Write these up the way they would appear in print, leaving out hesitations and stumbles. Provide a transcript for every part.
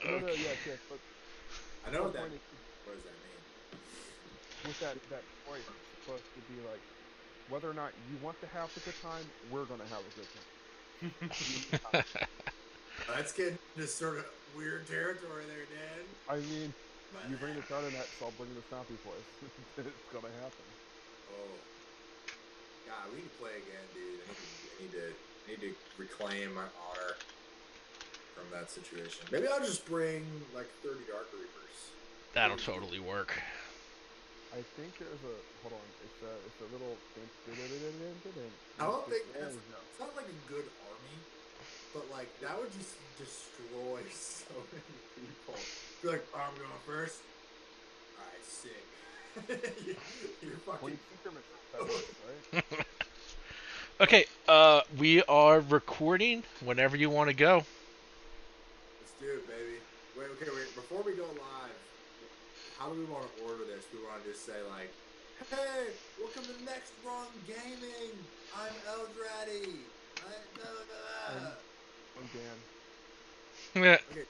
No, no, Okay. yes, yes, but I the know whole what that point is means. What does that mean? with that choice, it's supposed to be like whether or not you want to have a good time, we're gonna have a good time. You decide. Let's get into sort of weird territory there, Dan. I mean, But you bring the clarinet, so I'll bring the snappy voice. It's gonna happen. oh, God, we need to play again, dude. I need to reclaim my honor from that situation. Maybe I'll just bring like 30 Dark Reapers. Maybe That'll we should do. totally work. I think there's a hold on. It's a little. I don't think There that's we go. it's not like a good army, but like that would just destroy so many people. Be like, oh, I'm going first. All right, sick. You're fucking. 22 increments that works, right? Okay, we are recording whenever you want to go. Let's do it, baby. Wait, okay, wait. Before we go live, how do we want to order this? We want to just say like, "Hey, welcome to Next Run Gaming. I'm Eldradi. Da, da, I'm da." I'm Dan. Yeah. Okay,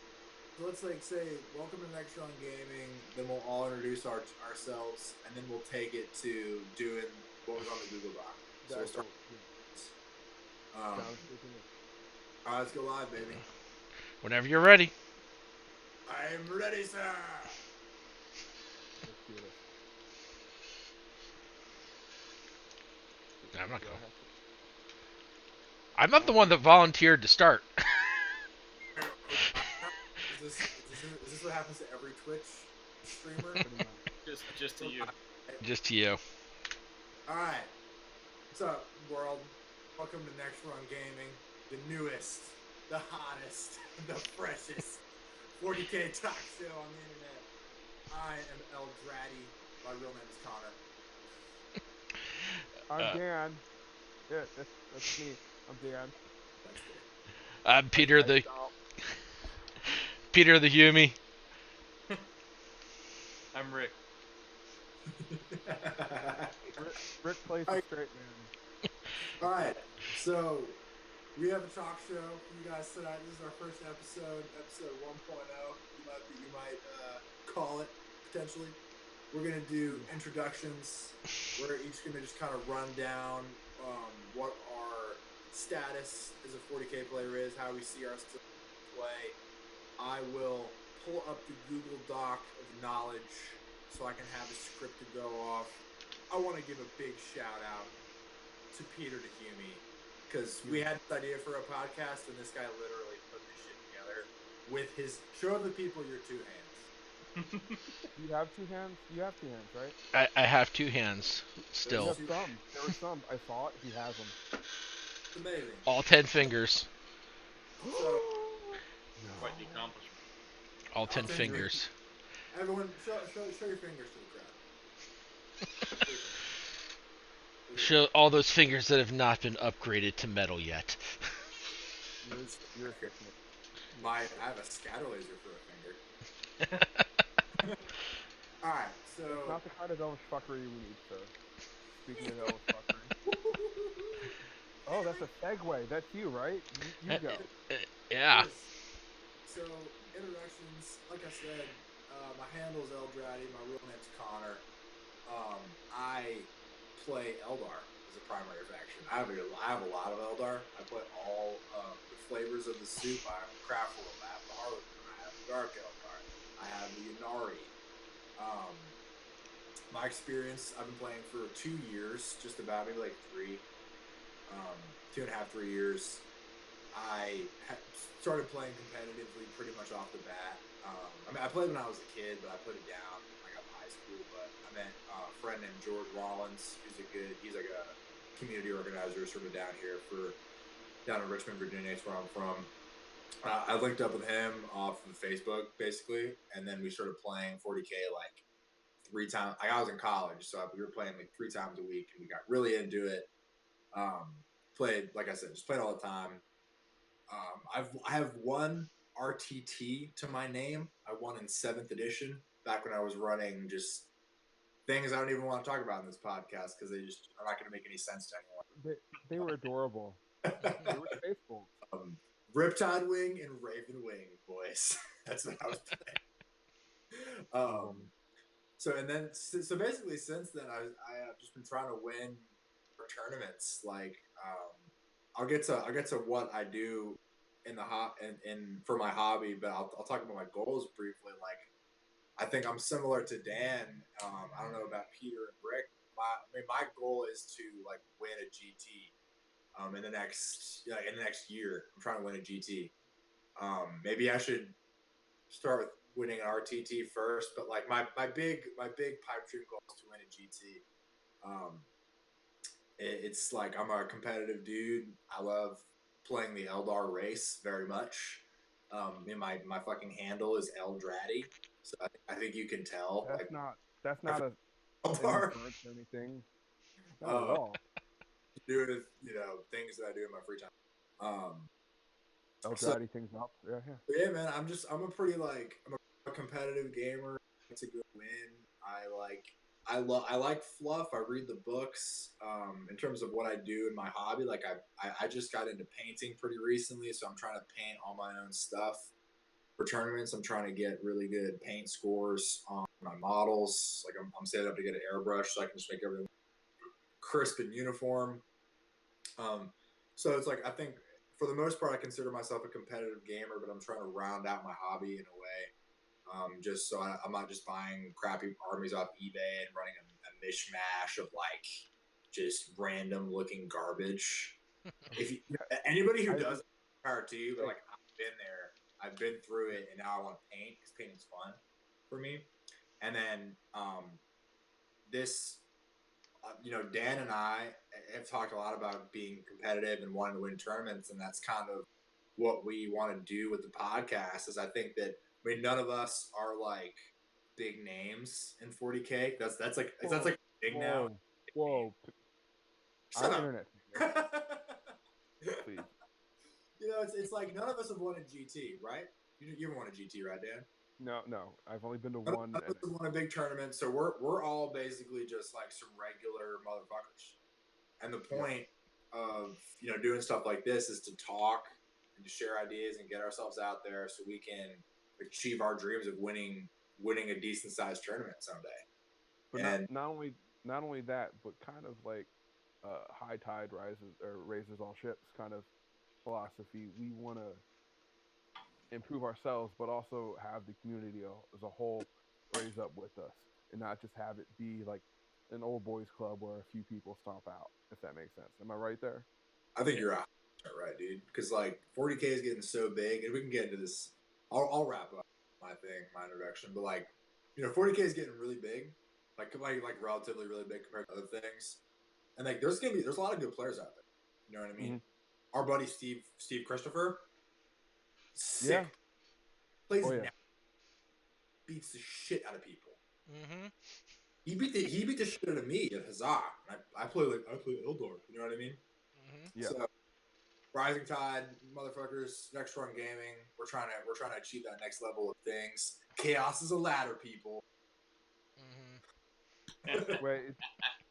so let's like say, "Welcome to Next Run Gaming." Then we'll all introduce ourselves, and then we'll take it to doing what was on the Google Doc. So we'll That's start. what Um, sounds good to me. all right, let's go live, baby. Whenever you're ready. I'm ready, sir. Let's do this. I'm not Do I going. have to? I'm not the one that volunteered to start. Is this what happens to every Twitch streamer? Pretty much. Just to you. Just to you. All right, what's up, world? Welcome to Next Run Gaming, the newest, the hottest, the freshest 40K talk show on the internet. I am Eldradi. My real name is Connor. I'm Uh, Dan. Yeah, that's me. I'm Dan. That's it. I'm Peter I the stop. Peter the Hume. I'm Rick. Rick plays the straight man. All right, so we have a talk show for you guys tonight. This is our first episode 1.0. You might call it potentially. We're gonna do introductions. We're each gonna just kind of run down what our status as a 40K player is, how we see ourselves play. I will pull up the Google Doc of knowledge so I can have a script to go off. I want to give a big shout out to Peter DeHume because we had this idea for a podcast and this guy literally put this shit together with his show the people your two hands. You have two hands. You have two hands, right? I have two hands You still. have some. There were some. I saw it. He has them. It's amazing. All 10 fingers. So Quite the accomplishment. All 10 10 fingers. everyone, show your fingers to the crowd. Show all those fingers that have not been upgraded to metal yet. You're a sick man. I have a scatter laser for a finger. All right, so It's not the kind of elvish fuckery we need, sir. Speaking of elvish fuckery. Oh, that's a segue. That's you, right? You go. Yeah. So introductions, like I said, my handle is Eldradi. My real name's Connor. I play Eldar as a primary faction. I have a lot of Eldar. I play all the flavors of the soup. I have the Craft World. I have the Harlequin. I have the Dark Eldar. I have the Inari. My experience, I've been playing for 2 years, just about, maybe like 2.5, 3 years. I started playing competitively pretty much off the bat. I played when I was a kid, but I put it down when I got to high school. But I met a friend named George Rollins, he's like a community organizer sort of down in Richmond, Virginia. That's where I'm from. I linked up with him off of Facebook, basically, and then we started playing 40K like 3 times. Like I was in college, so we were playing like 3 times a week, and we got really into it. Played, like I said, just played all the time. I have one RTT to my name. I won in 7th edition back when I was running just things I don't even want to talk about in this podcast because they just are not going to make any sense to They were adorable. anyone. They were faithful. Riptide Wing and Raven Wing, boys. That's what I was playing. Um, So and then so basically since then I have just been trying to win tournaments. Like I'll get to what I do in the in for my hobby, but I'll talk about my goals briefly. Like I think I'm similar to Dan. I don't know about Peter and Rick. My goal is to like win a GT in the next year. I'm trying to win a GT. Maybe I should start with winning an RTT first, but like my big pipe dream goal is to win a GT. Um, it's like I'm a competitive dude. I love playing the Eldar race very much. And my fucking handle is Eldratty, so I think you can tell. that's Like not I a an Eldar, inference or anything. Not at uh, all. to do with things that I do in my free time. Um, so Eldradi things up. Yeah, yeah. yeah, man, I'm a competitive gamer. I like to go win. I like fluff. I read the books. In terms of what I do in my hobby, like I just got into painting pretty recently, so I'm trying to paint all my own stuff for tournaments. I'm trying to get really good paint scores on my models. Like I'm set up to get an airbrush so I can just make everything crisp and uniform. Um, so it's like I think for the most part I consider myself a competitive gamer, but I'm trying to round out my hobby in a way. Just so I'm not just buying crappy armies off eBay and running a mishmash of like just random looking garbage. If you, anybody who I does it, power to you, but hey, like I've been there, I've been through it, and now I want to paint because painting's fun for me. And then this Dan and I have talked a lot about being competitive and wanting to win tournaments, and that's kind of what we want to do with the podcast. Is I think that none of us are like big names in 40K. That's whoa, like big now. whoa, whoa. Shut I'm up. internet famous. Please. It's like none of us have won a GT, right? You ever won a GT, right, Dan? No, no. I've only been to None one, of us and have won a big tournament, so we're all basically just like some regular motherfuckers. And the yeah. point of doing stuff like this is to talk and to share ideas and get ourselves out there so we can achieve our dreams of winning a decent sized tournament someday. But And not only that, but kind of like high tide rises or raises all ships kind of philosophy. We want to improve ourselves, but also have the community as a whole raise up with us, and not just have it be like an old boys club where a few people stomp out. If that makes sense, am I right there? I think you're right, dude. Because like 40K is getting so big, and we can get into this. I'll wrap up my introduction. But like 40K is getting really big, like relatively really big compared to other things. And like there's a lot of good players out there. You know what I mean? Hmm. Our buddy Steve Christopher, Yeah. sick. Plays Oh now, yeah. beats the shit out of people. Mm-hmm. He beat the shit out of me at Huzzah. I play Eldor. You know what I mean? Mm-hmm. Yeah. So Rising Tide, motherfuckers, Next Run Gaming. We're trying to achieve that next level of things. Chaos is a ladder, people. Mm-hmm. Wait,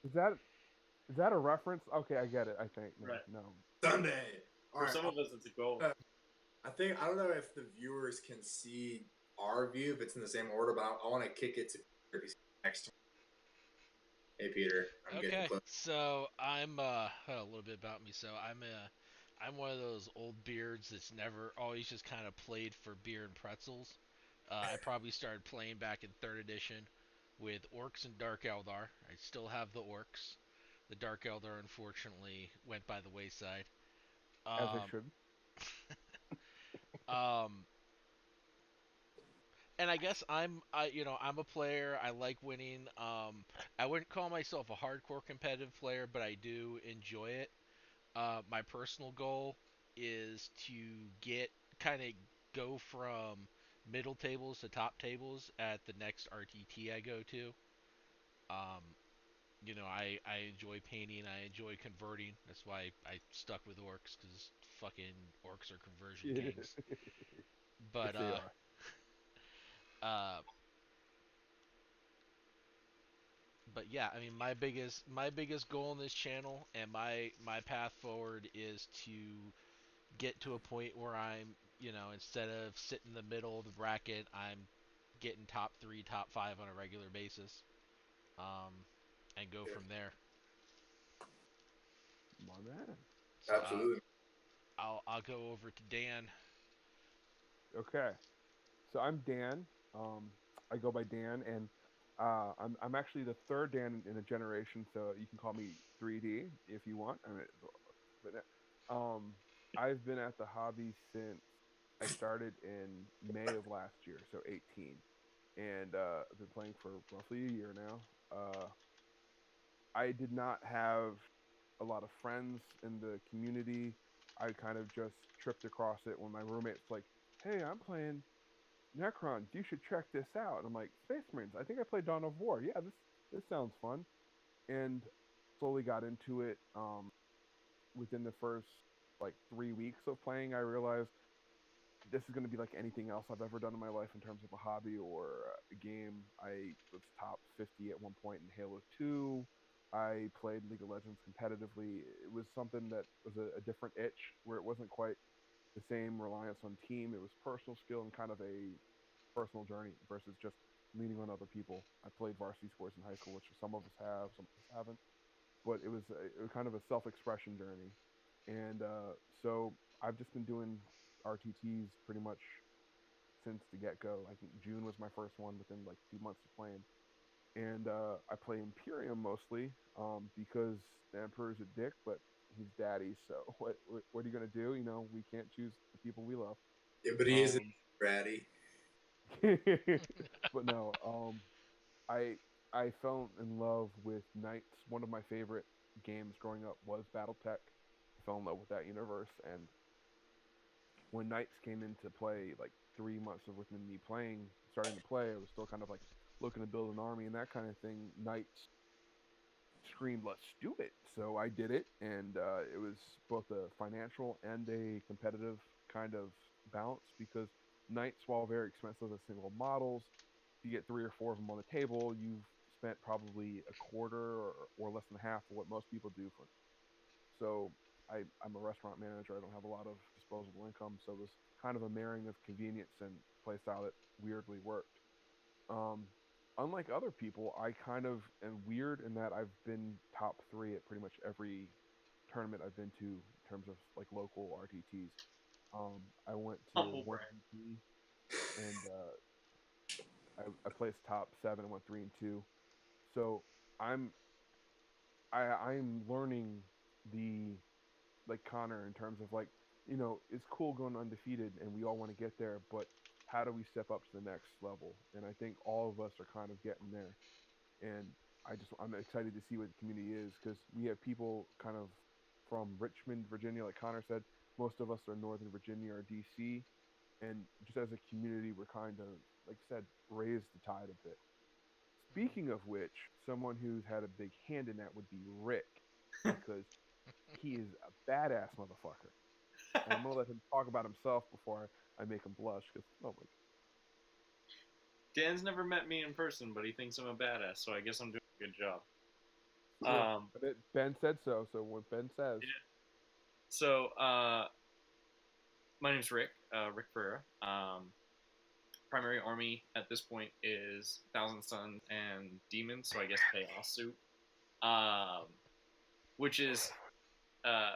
is that a reference? Okay, I get it. I think no, Right. no. Sunday. All For right. some of us, it's a goal. I don't know if the viewers can see our view if it's in the same order, but I want to kick it to Peter next. Hey Peter, I'm getting Okay, close. so I'm a little bit about me. So I'm one of those old beards that's never always just kind of played for beer and pretzels. I probably started playing back in third edition with orcs and Dark Eldar. I still have the orcs. The Dark Eldar unfortunately went by the wayside. As they Um, should. um, and I guess I'm a player. I like winning. I wouldn't call myself a hardcore competitive player, but I do enjoy it. My personal goal is to get kind of go from middle tables to top tables at the next RTT I go to. Um, I enjoy painting. I enjoy converting. That's why I stuck with orcs because fucking orcs are conversion kings. But Which they are. uh, but yeah, I mean my biggest goal in this channel and my path forward is to get to a point where I'm instead of sitting in the middle of the bracket, I'm getting top 3, top 5 on a regular basis, um, and go from there. My man. So Absolutely. I'll go over to Dan. Okay. So I'm Dan. I go by Dan, and I'm actually the third Dan in a generation, so you can call me 3D if you want. I mean, but I've been at the hobby since I started in May of last year, so 18, and I've been playing for roughly a year now. I did not have a lot of friends in the community. I kind of just tripped across it when my roommate's like, "Hey, I'm playing Necrons, you should check this out." And I'm like, Space Marines, I think I played Dawn of War. Yeah, this sounds fun. And slowly got into it. Within the first like 3 weeks of playing, I realized this is going to be like anything else I've ever done in my life in terms of a hobby or a game. I was top 50 at one point in Halo 2. I played League of Legends competitively. It was something that was a different itch where it wasn't quite the same reliance on team. It was personal skill and kind of a personal journey versus just leaning on other people. I played varsity sports in high school, which some of us have, some of us haven't, but it was kind of a self-expression journey, and so I've just been doing RTTs pretty much since the get-go. I think June was my first one within like 2 months of playing, and I play Imperium mostly because the Emperor's a dick, but he's daddy. So what are you gonna do? We can't choose the people we love. Yeah, but he isn't Um, ratty. but no, I I fell in love with Knights. One of my favorite games growing up was BattleTech. I fell in love with that universe, and when Knights came into play, like 3 months of within me playing, starting to play, I was still kind of like looking to build an army and that kind of thing. Knights screamed, "Let's do it!" So I did it, and it was both a financial and a competitive kind of balance because Knights, while very expensive as single models, if you get three or four of them on the table, you've spent probably a quarter or less than half of what most people do for. So I'm a restaurant manager. I don't have a lot of disposable income, so it was kind of a marrying of convenience and playstyle that weirdly worked. Um, Unlike other people, I kind of am weird in that I've been top three at pretty much every tournament I've been to in terms of like local RTTs. I went to Humble one brag. VP and I placed top seven and went 3-2. So I'm I'm learning the like Connor in terms of like it's cool going undefeated and we all want to get there, but how do we step up to the next level? And I think all of us are kind of getting there. And I'm excited to see what the community is because we have people kind of from Richmond, Virginia, like Connor said. Most of us are Northern Virginia or DC, and just as a community, we're kind of like I said, raise the tide a bit. Speaking of which, someone who's had a big hand in that would be Rick, because he is a badass motherfucker. And I'm gonna let him talk about himself before I make him blush. Because oh my, Dan's never met me in person, but he thinks I'm a badass, so I guess I'm doing a good job. true. Um, Ben said so. So what Ben says, yeah. So, my name's Rick, Rick Ferreira. Primary army at this point is Thousand Suns and Demons, so I guess Chaos Suit, um, which is uh,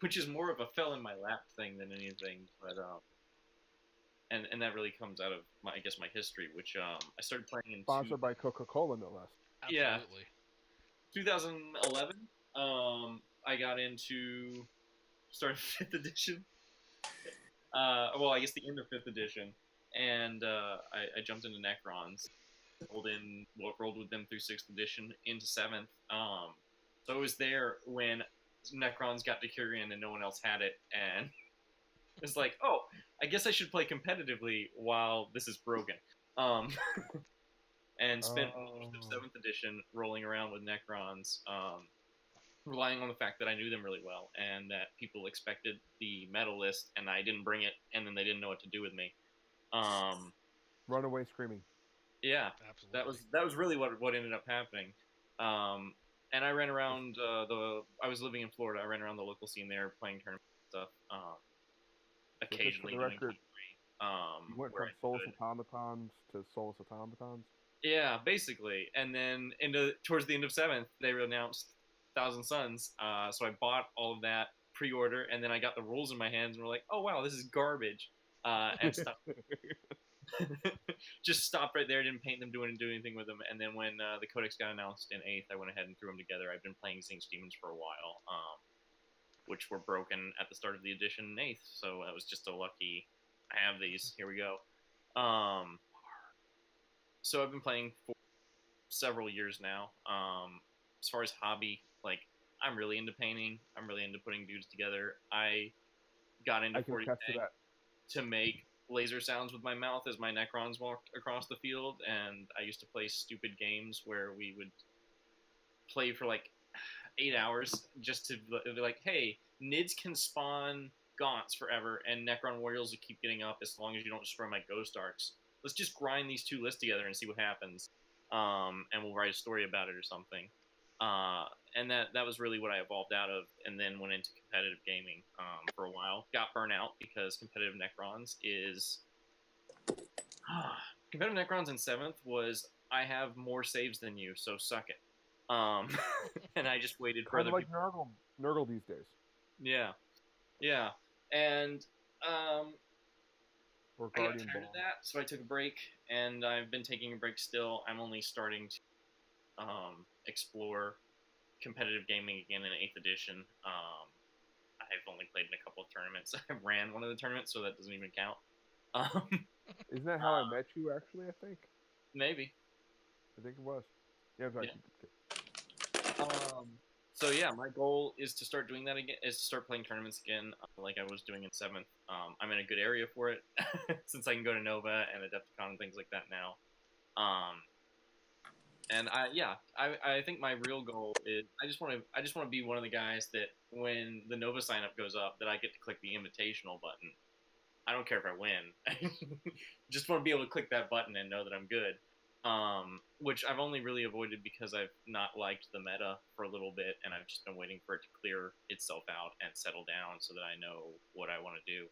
which is more of a fell in my lap thing than anything. But and that really comes out of I guess my history, which I started playing in sponsored by Coca-Cola, no less. yeah Absolutely. 2011. I got into started fifth edition. Well, I guess the end of fifth edition, and I jumped into Necrons, rolled with them through sixth edition into seventh. So I was there when Necrons got to Kyrian and no one else had it, and it's like, oh, I guess I should play competitively while this is broken. Um, and spent most of Oh, seventh edition rolling around with Necrons, relying on the fact that I knew them really well and that people expected the medal list, and I didn't bring it, and then they didn't know what to do with me. Um, run away screaming. yeah, that Absolutely. was really what ended up happening. And I ran around I was living in Florida. I ran around the local scene there, playing tournaments and stuff. So just for occasionally the going record, P3, you went where from I Soulless could. Automatons to Soulless Automatons. Yeah, basically. And then towards the end of 7th, they announced Thousand Suns. So I bought all of that pre-order, and then I got the rules in my hands, and we're like, oh wow, this is garbage. And stopped. Just stopped right there. Didn't paint them, do anything with them. And then when the codex got announced in 8th, I went ahead and threw them together. I've been playing Zinx Demons for a while, which were broken at the start of the edition in 8th. So I was just a lucky. I have these. Here we go. So I've been playing for several years now. As far as hobby, like I'm really into painting. I'm really into putting dudes together. I got into I can 40 attest to that. to make laser sounds with my mouth as my Necrons walked across the field, and I used to play stupid games where we would play for like 8 hours just to be like, hey, Nids can spawn Gaunts forever, and Necron Warriors will keep getting up as long as you don't destroy my Ghost Arcs. Let's just grind these two lists together and see what happens, and we'll write a story about it or something. And that was really what I evolved out of, and then went into competitive gaming for a while. Got burnt out because competitive Necrons is competitive Necrons in 7th was I have more saves than you, so suck it. And I just waited for Kind other of like people. Nurgle these days. Yeah, yeah, and Or I got Guardian tired of Ball. that, so I took a break, and I've been taking a break still. I'm only starting to explore competitive gaming again in 8th edition. I've only played in a couple of tournaments. I ran one of the tournaments, so that doesn't even count. Um, Isn't that how I met you? Actually, I think. maybe. I think it was. Yeah, sorry. Yeah. So yeah, my goal is to start doing that again. Is to start playing tournaments again, like I was doing in 7th. I'm in a good area for it since I can go to Nova and Adepticon and things like that now. And I think my real goal is I just want to be one of the guys that when the Nova sign up goes up, that I get to click the invitational button. I don't care if I win. Just want to be able to click that button and know that I'm good. Which I've only really avoided because I've not liked the meta for a little bit, and I've just been waiting for it to clear itself out and settle down so that I know what I want to do.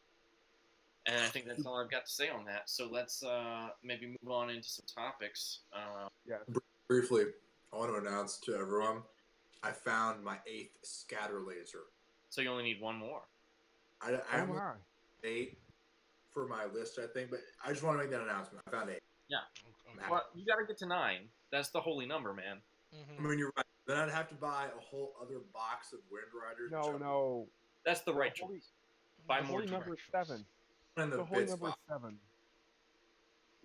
And I think that's all I've got to say on that. So let's maybe move on into some topics. Yes. Briefly, I want to announce to everyone I found my 8th scatter laser. So you only need one more. I Oh have my. 8 for my list, I think, but I just want to make that announcement. I found 8. Yeah. Okay. Well, you got to get to 9. That's the holy number, man. I mean, you're right. Then I'd have to buy a whole other box of Wind Riders. No. That's the right holy, choice. Buy the more. holy number is choice. 7. In the The holy bits number is box. 7.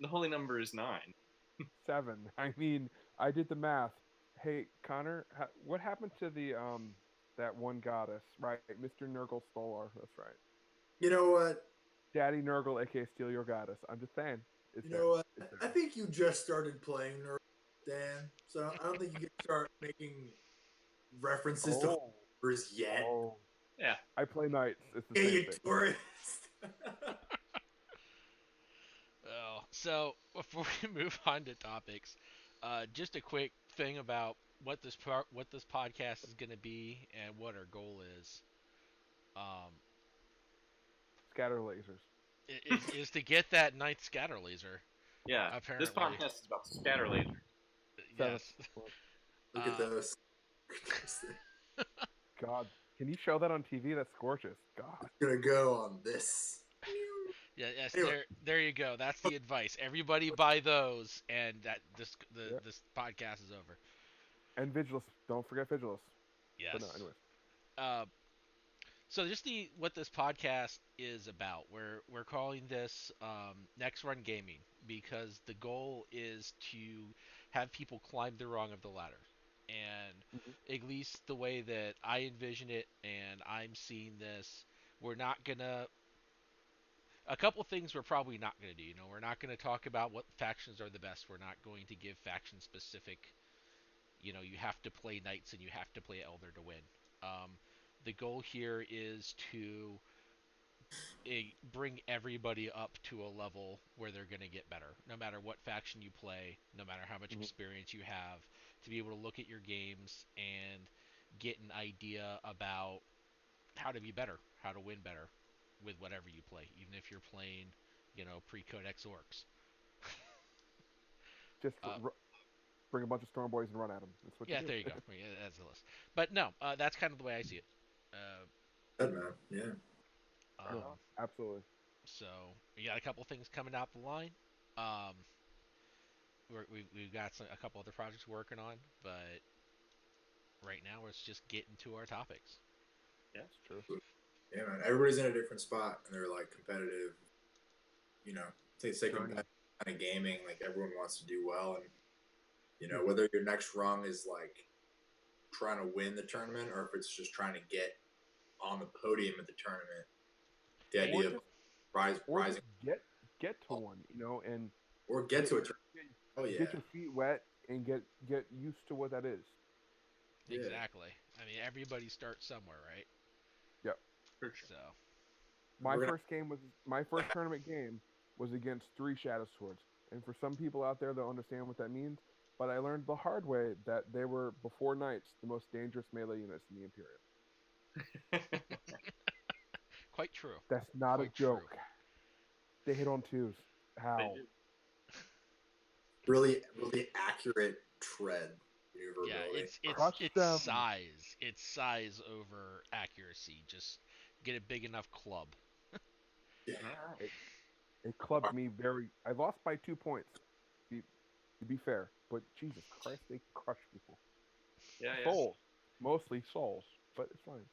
The holy number is 9. 7. I mean, I did the math. Hey, Connor, what happened to the that one goddess? Right, Mr. Nurgle stole her. That's right. You know what? Daddy Nurgle, aka Steal Your Goddess. I'm just saying. You know what? I think you just started playing Nerd, Dan. So I don't think you can start making references to horrors yet. Oh. Yeah. I play knights. It's the Yeah, same you thing. tourist. Oh, so before we move on to topics, just a quick thing about what this podcast is going to be and what our goal is. Um, Scatter lasers. is to get that ninth scatter laser. Yeah. Apparently, This podcast is about scatter laser. yes. Look at those. God, can you show that on TV? That's gorgeous. God. It's gonna go on this. Yeah, yes. Anyway. There you go. That's the advice. Everybody buy those, and this podcast is over. And Vigilus. Don't forget Vigilus. Yes. But no, anyways. So just what this podcast is about. We're calling this Next Run Gaming because the goal is to have people climb the rung of the ladder, and at least the way that I envision it, and I'm seeing this, we're not gonna. A couple things we're probably not going to do. You know, we're not going to talk about what factions are the best. We're not going to give faction specific. You know, you have to play knights and you have to play elder to win. The goal here is to bring everybody up to a level where they're going to get better, no matter what faction you play, no matter how much experience you have, to be able to look at your games and get an idea about how to be better, how to win better. with whatever you play, even if you're playing, pre-Codex Orcs. Just Uh, bring a bunch of Storm Boys and run at them. That's what you yeah, do. there you go. Yeah, that's the list. But no, that's kind of the way I see it. Uh, Good man. Yeah. No, um, absolutely. so we got a couple things coming out the line. Um, we've got a couple other projects working on, but right now let's just get into our topics. Yeah. It's true. Yeah, man. Everybody's in a different spot, and they're like competitive. You know, say Journey. competitive kind of gaming. Like everyone wants to do well, and Yeah. whether your next rung is like trying to win the tournament or if it's just trying to get on the podium at the tournament. The Yeah, Or idea of just rising get to one, and or get get to a tournament. Oh get yeah, your feet wet and get used to what that is. yeah. exactly. I mean, everybody starts somewhere, right? Yep. For sure. So, My We're gonna. first tournament game was against 3 Shadow Swords, and for some people out there, they'll understand what that means. But I learned the hard way that they were before knights the most dangerous melee units in the Imperium. quite true. That's not a Quite true. joke. They hit on twos. They How? do. Really, really accurate tread Yeah, maneuverability. Crush it's them. size. It's size over accuracy. Just get a big enough club. Yeah. It, it clubbed me very. I lost by 2 points. Be, to be fair, but Jesus Christ, they crush people. Yeah, yeah. Souls, mostly souls, but it's fine.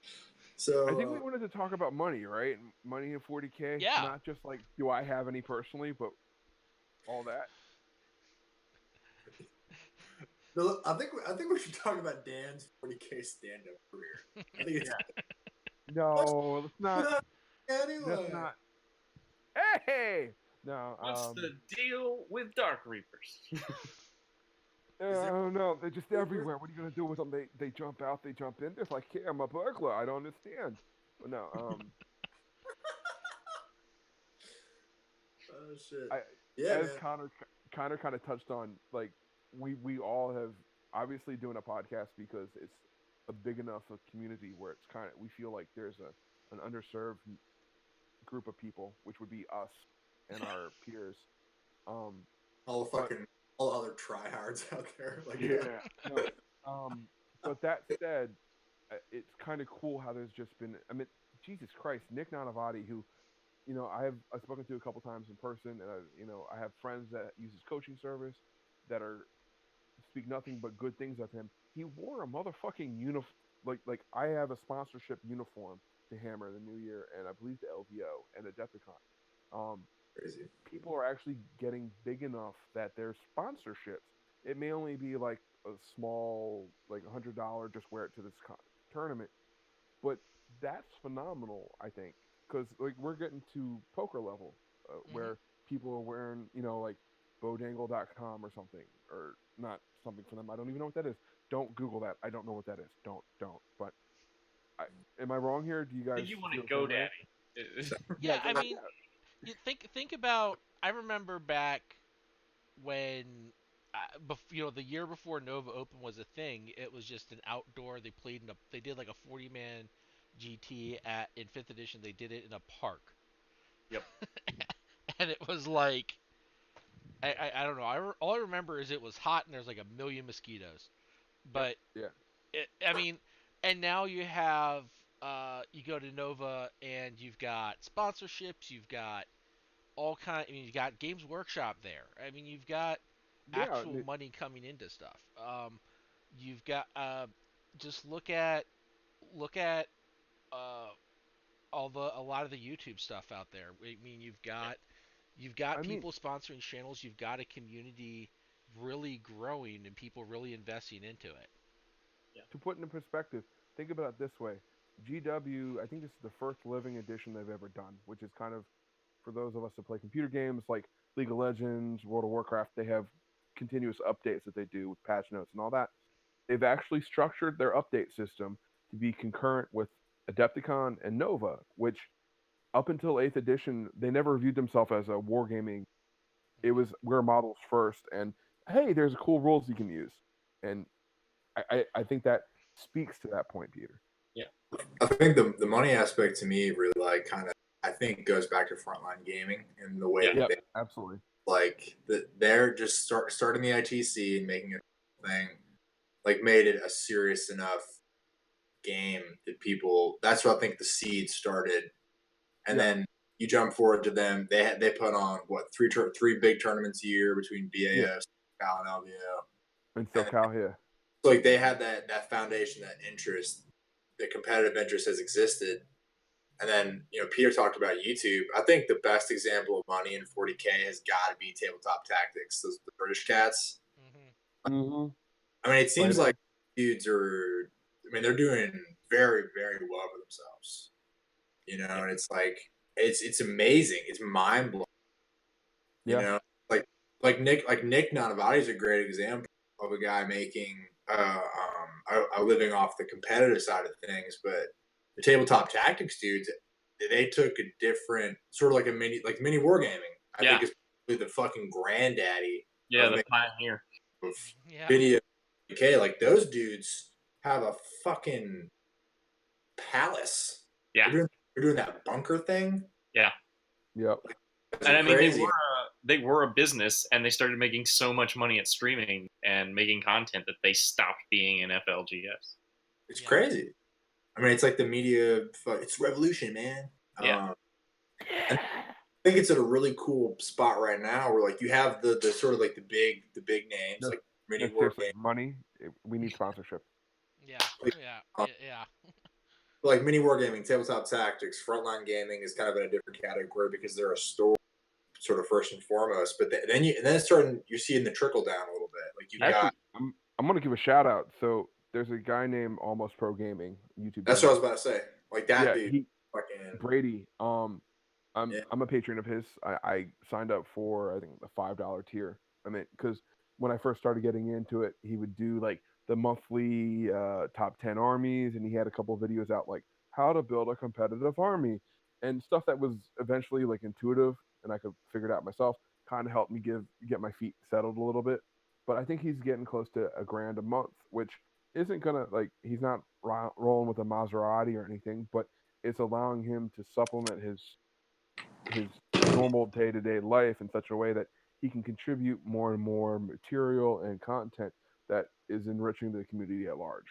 I think we So wanted to talk about money, right? Money in 40K, Yeah. not just like do I have any personally, but all that. I think we should talk about Dan's 40K stand-up career. I think it's No, let's not. That's anyway. not. Hey, no. What's the deal with Dark Reapers? Is I there don't know. They're just rumors? everywhere. What are you gonna do with them? They jump out. They jump in. It's like, hey, I'm a burglar. I don't understand. But no. Oh shit. I Yeah, as man. Connor kind of touched on, like we all have obviously doing a podcast because it's a big enough a community where it's kind of we feel like there's an underserved group of people, which would be us and our peers. Um, All the but fucking all other tryhards out there. Like yeah, no. But that said, it's kind of cool how there's just been. I mean, Jesus Christ, Nick Nanavati, who I've spoken to a couple times in person, and I have friends that use his coaching service that are speak nothing but good things of him. He wore a motherfucking uniform. Like I have a sponsorship uniform to Hammer the New Year, and I believe the LVO and Adepticon. crazy. People are actually getting big enough that their sponsorships. It may only be like a small, like $100, just wear it to this tournament, but that's phenomenal. I think because like we're getting to poker level Hmm. where people are wearing like bodangle.com or something or not something for them. I don't even know what that is. Don't Google that. I don't know what that is. Don't. But I, am I wrong here? Do you I guys think you want feel to the go, same way? Daddy. Yeah, Yeah, I mean, you think about. I remember back when, the year before Nova Open was a thing. It was just an outdoor. They did like a 40-man GT in fifth edition. They did it in a park, Yep. and it was like I don't know. All I remember is it was hot and there's like a million mosquitoes. Yep. But yeah. I mean, and now you go to Nova and you've got sponsorships, you've got all kind. I mean, you've got Games Workshop there. I mean, you've got Yeah, actual money coming into stuff. You've got just look at uh, a lot of the YouTube stuff out there. I mean, you've got I mean, people sponsoring channels. You've got a community really growing and people really investing into it. Yeah. to put into perspective, think about it this way. GW, I think this is the first living edition they've ever done, which is kind of for those of us that play computer games like League of Legends, World of Warcraft, they have continuous updates that they do with patch notes and all that. They've actually structured their update system to be concurrent with Adepticon and Nova, which up until 8th edition, they never viewed themselves as a wargaming. It was we're models first, and hey, there's cool rules you can use. And I think that speaks to that point, Peter. Yeah. I think the money aspect to me really like kind of I think goes back to frontline gaming and the way Yeah. that Yep, they absolutely. like they're just starting the ITC and making it a thing, like made it a serious enough game that people. That's what I think the seed started, and Yeah, then you jump forward to them. They put on what three big tournaments a year between yeah, BAS, Cal, and LVO, and and SoCal here. so like they had that foundation, that interest, the competitive interest has existed. And then, Peter talked about YouTube. I think the best example of money in 40K has got to be Tabletop Tactics, the British cats. Hmm. Mm-hmm. I mean, it Right seems in. like dudes are, I mean, they're doing very, very well for themselves, Yeah. and it's like, it's amazing. It's mind blowing, you Yeah, know, like, like Nick Nanavati is a great example of a guy making a living off the competitive side of things, but the tabletop tactics dudes, they took a different sort of like mini wargaming. I Yeah. think it's probably the fucking granddaddy Yeah. of The making pioneer. of Yeah. video. Okay, like those dudes have a fucking palace. Yeah. They're doing that bunker thing. Yeah. yep, It's And I mean, crazy. they were a business, and they started making so much money at streaming and making content that they stopped being an FLGS. It's Yeah. crazy. I mean, it's like the media. It's revolution, man. Yeah. And I think it's at a really cool spot right now, where like you have the sort of like the big names no, like Mini no, War seriously, Game, money. We need sponsorship. Yeah. like, Yeah. um, Yeah. like Mini Wargaming, Tabletop Tactics, Frontline Gaming is kind of in a different category because they're a store sort of first and foremost. But then it's starting. You're seeing the trickle down a little bit. Like you've Yeah. got. Actually, I'm gonna give a shout out. So there's a guy named Almost Pro Gaming YouTube That's what I channel. was about to say. Like that Yeah, dude, he fucking Brady. yeah. I'm a patron of his. I signed up for I think the $5 tier. I mean, because when I first started getting into it, he would do like the monthly top 10 armies, and he had a couple of videos out like how to build a competitive army and stuff that was eventually like intuitive and I could figure it out myself. Kind of helped me get my feet settled a little bit. But I think he's getting close to a grand a month, which isn't gonna like he's not rolling with a Maserati or anything, but it's allowing him to supplement his normal day-to-day life in such a way that he can contribute more and more material and content that is enriching the community at large.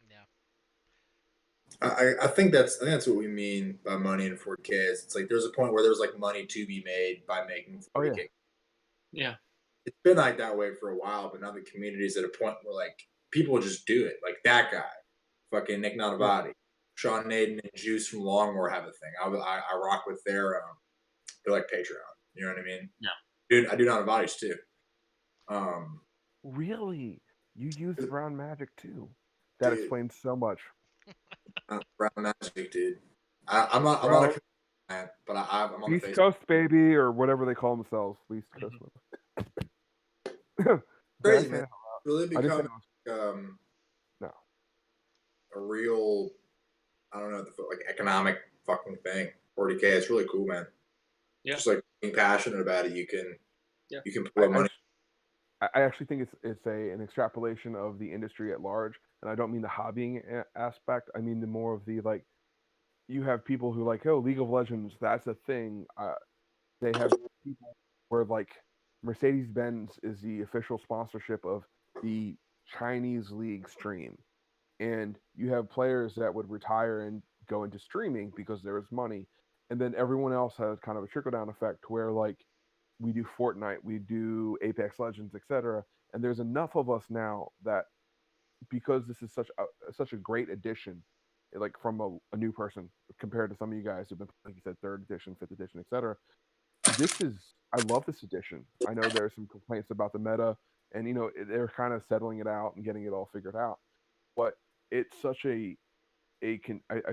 Yeah. I think that's what we mean by money in 4K. It's like there's a point where there's like money to be made by making Oh yeah, 40K. Yeah. It's been like that way for a while, but now the community's at a point where like people just do it. Like that guy, fucking Nick yeah. Nanavati, Sean Naden, and Juice from Longmore have a thing. I rock with they're like Patreon. You know what I mean? Yeah. Dude, I do Nanavati's too. Um, Really, you use brown magic too. That dude, explains so much, Brown Magic, dude. I'm not bro. a fan, but I'm on the East face. Coast baby, or whatever they call themselves. East Coast. Mhm. Did I Crazy say man, that? it's really I didn't say becoming it was, no. a real I don't know like economic fucking thing. 40K, it's really cool, man. Yeah. Just like being passionate about it, Yeah. you can I, pull I money. just I actually think it's an extrapolation of the industry at large, and I don't mean the hobbying aspect. I mean the more of the like you have people who like oh League of Legends that's a thing. They have people where like Mercedes Benz is the official sponsorship of the Chinese league stream, and you have players that would retire and go into streaming because there is money, and then everyone else has kind of a trickle down effect where like we do Fortnite, we do Apex Legends, etc. And there's enough of us now that because this is such a great addition, like from a new person compared to some of you guys who've been like you said third edition, fifth edition, etc. This is I love this edition. I know there are some complaints about the meta, and they're kind of settling it out and getting it all figured out. But it's such I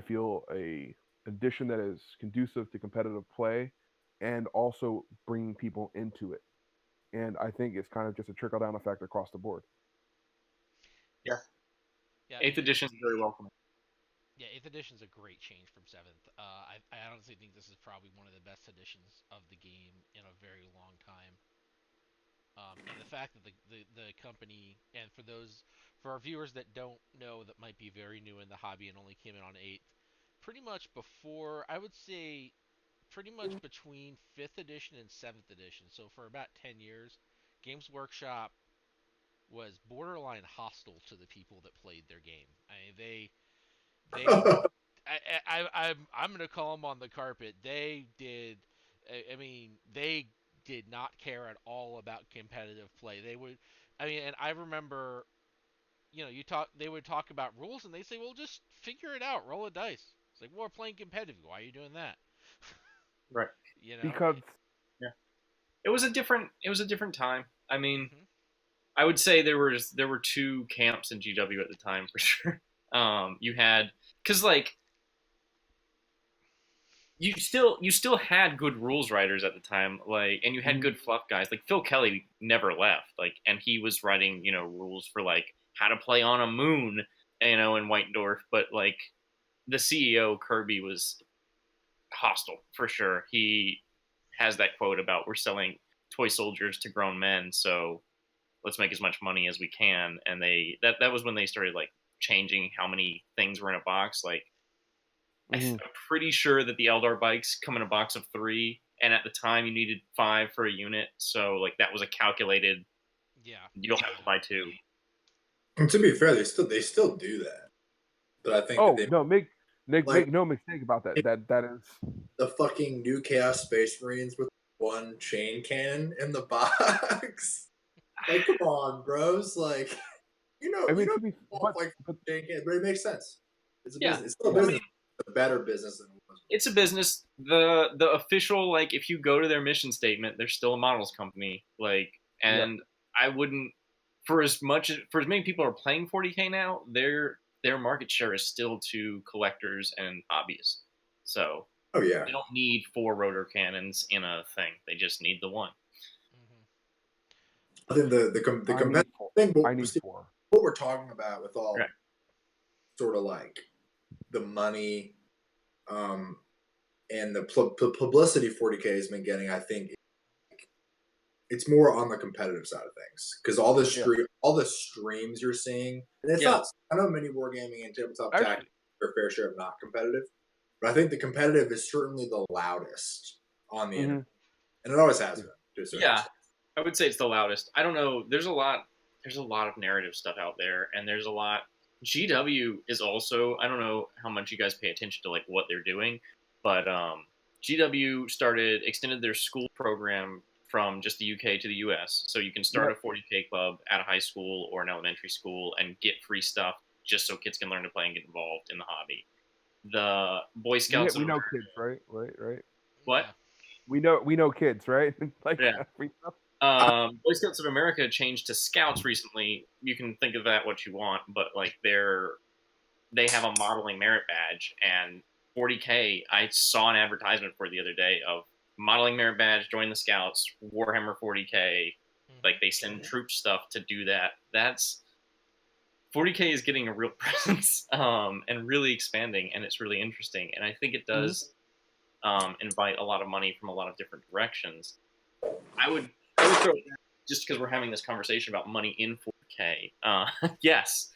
feel a addition that is conducive to competitive play, and also bringing people into it. And I think it's kind of just a trickle down effect across the board. Yeah. Yeah. Eighth edition is very welcoming. Yeah, eighth edition's a great change from seventh. I honestly think this is probably one of the best editions of the game in a very long time. And the fact that the company, and For our viewers that don't know, that might be very new in the hobby and only came in on 8th, pretty much before, I would say, pretty much between 5th edition and 7th edition, so for about 10 years, Games Workshop was borderline hostile to the people that played their game. I mean, they I'm gonna call them on the carpet. They did. I mean, they did not care at all about competitive play. They would. I mean, and I remember, they would talk about rules, and they say, "Well, just figure it out. Roll a dice." It's like, "Well, we're playing competitive. Why are you doing that?" Right. You know. Because Yeah. It was a different time. I mean, Mhm. I would say there were two camps in GW at the time for sure. You had, because like you still had good rules writers at the time, like, and you had Mhm. good fluff guys. Like Phil Kelly never left, like, and he was writing rules for like how to play on a moon, in White Dwarf. But like the CEO Kirby was hostile for sure. He has that quote about we're selling toy soldiers to grown men, so let's make as much money as we can. And that was when they started like changing how many things were in a box. Like I'm Mhm. pretty sure that the Eldar bikes come in a box of 3, and at the time you needed 5 for a unit. So like that was a calculated. Yeah. You don't have to buy 2. And to be fair, they still do that, but I think that Oh they no, like make no mistake about that. That is the fucking new Chaos Space Marines with one chain cannon in the box. Like, come on, bros. Like, I you mean know, to be like but chain cannon, but it makes sense. It's a Yeah, business. It's still a I yeah. business. mean It's a better business than it was. it's a business. The official, like, if you go to their mission statement, they're still a models company. Like, Yeah. and I wouldn't, for as many people are playing 40K now, their market share is still to collectors and hobbyists. So Oh yeah, they don't need 4 rotor cannons in a thing. They just need the one. Mhm. I think the I need competitive four. thing. I need See, 4. what we're talking about with Right. all sort of like the money, um, and the publicity 40K has been getting, I think it's more on the competitive side of things because Yeah. all the streams you're seeing, and it's Yeah. not. I know many wargaming and tabletop tactics Actually, are fair share of not competitive, but I think the competitive is certainly the loudest on the internet, mhm. and it always has Yeah. been to a certain Yeah. extent. I would say it's the loudest. I don't know. There's a lot of narrative stuff out there, and there's a lot. GW is also. I don't know how much you guys pay attention to like what they're doing, but GW extended their school program from just the UK to the US, so you can start a Yep. 40K club at a high school or an elementary school and get free stuff just so kids can learn to play and get involved in the hobby. The Boy Scouts of We know America. kids, right? Right. What? Yeah. We know kids, right? Like Yeah. free stuff. Boy Scouts of America changed to Scouts recently. You can think of that what you want, but like they have a modeling merit badge, and 40K. I saw an advertisement for the other day of modeling merit badge, join the Scouts, Warhammer 40K. Like Mhm. they send troop stuff to do that. That's 40K is getting a real presence, and really expanding, and it's really interesting. And I think it Mhm. does invite a lot of money from a lot of different directions. I would throw it back just because we're having this conversation about money in 4K. Yes,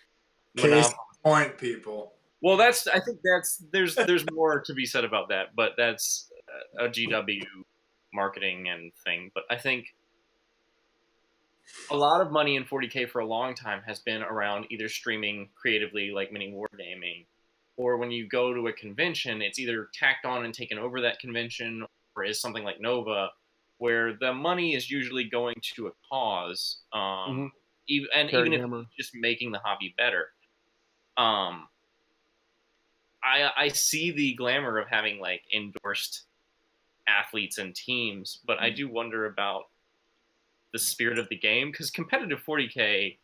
Case Monopoly. in point, people. Well, Yeah. I think there's more to be said about that, but that's a GW marketing and thing. But I think a lot of money in 40K for a long time has been around either streaming creatively, like mini wargaming, or when you go to a convention, it's either tacked on and taken over that convention, or is something like Nova, where the money is usually going to a cause, Mhm. even Carry if hammer. it's just making the hobby better. Um, I see the glamour of having like endorsed athletes and teams, but I do wonder about the spirit of the game because competitive 40K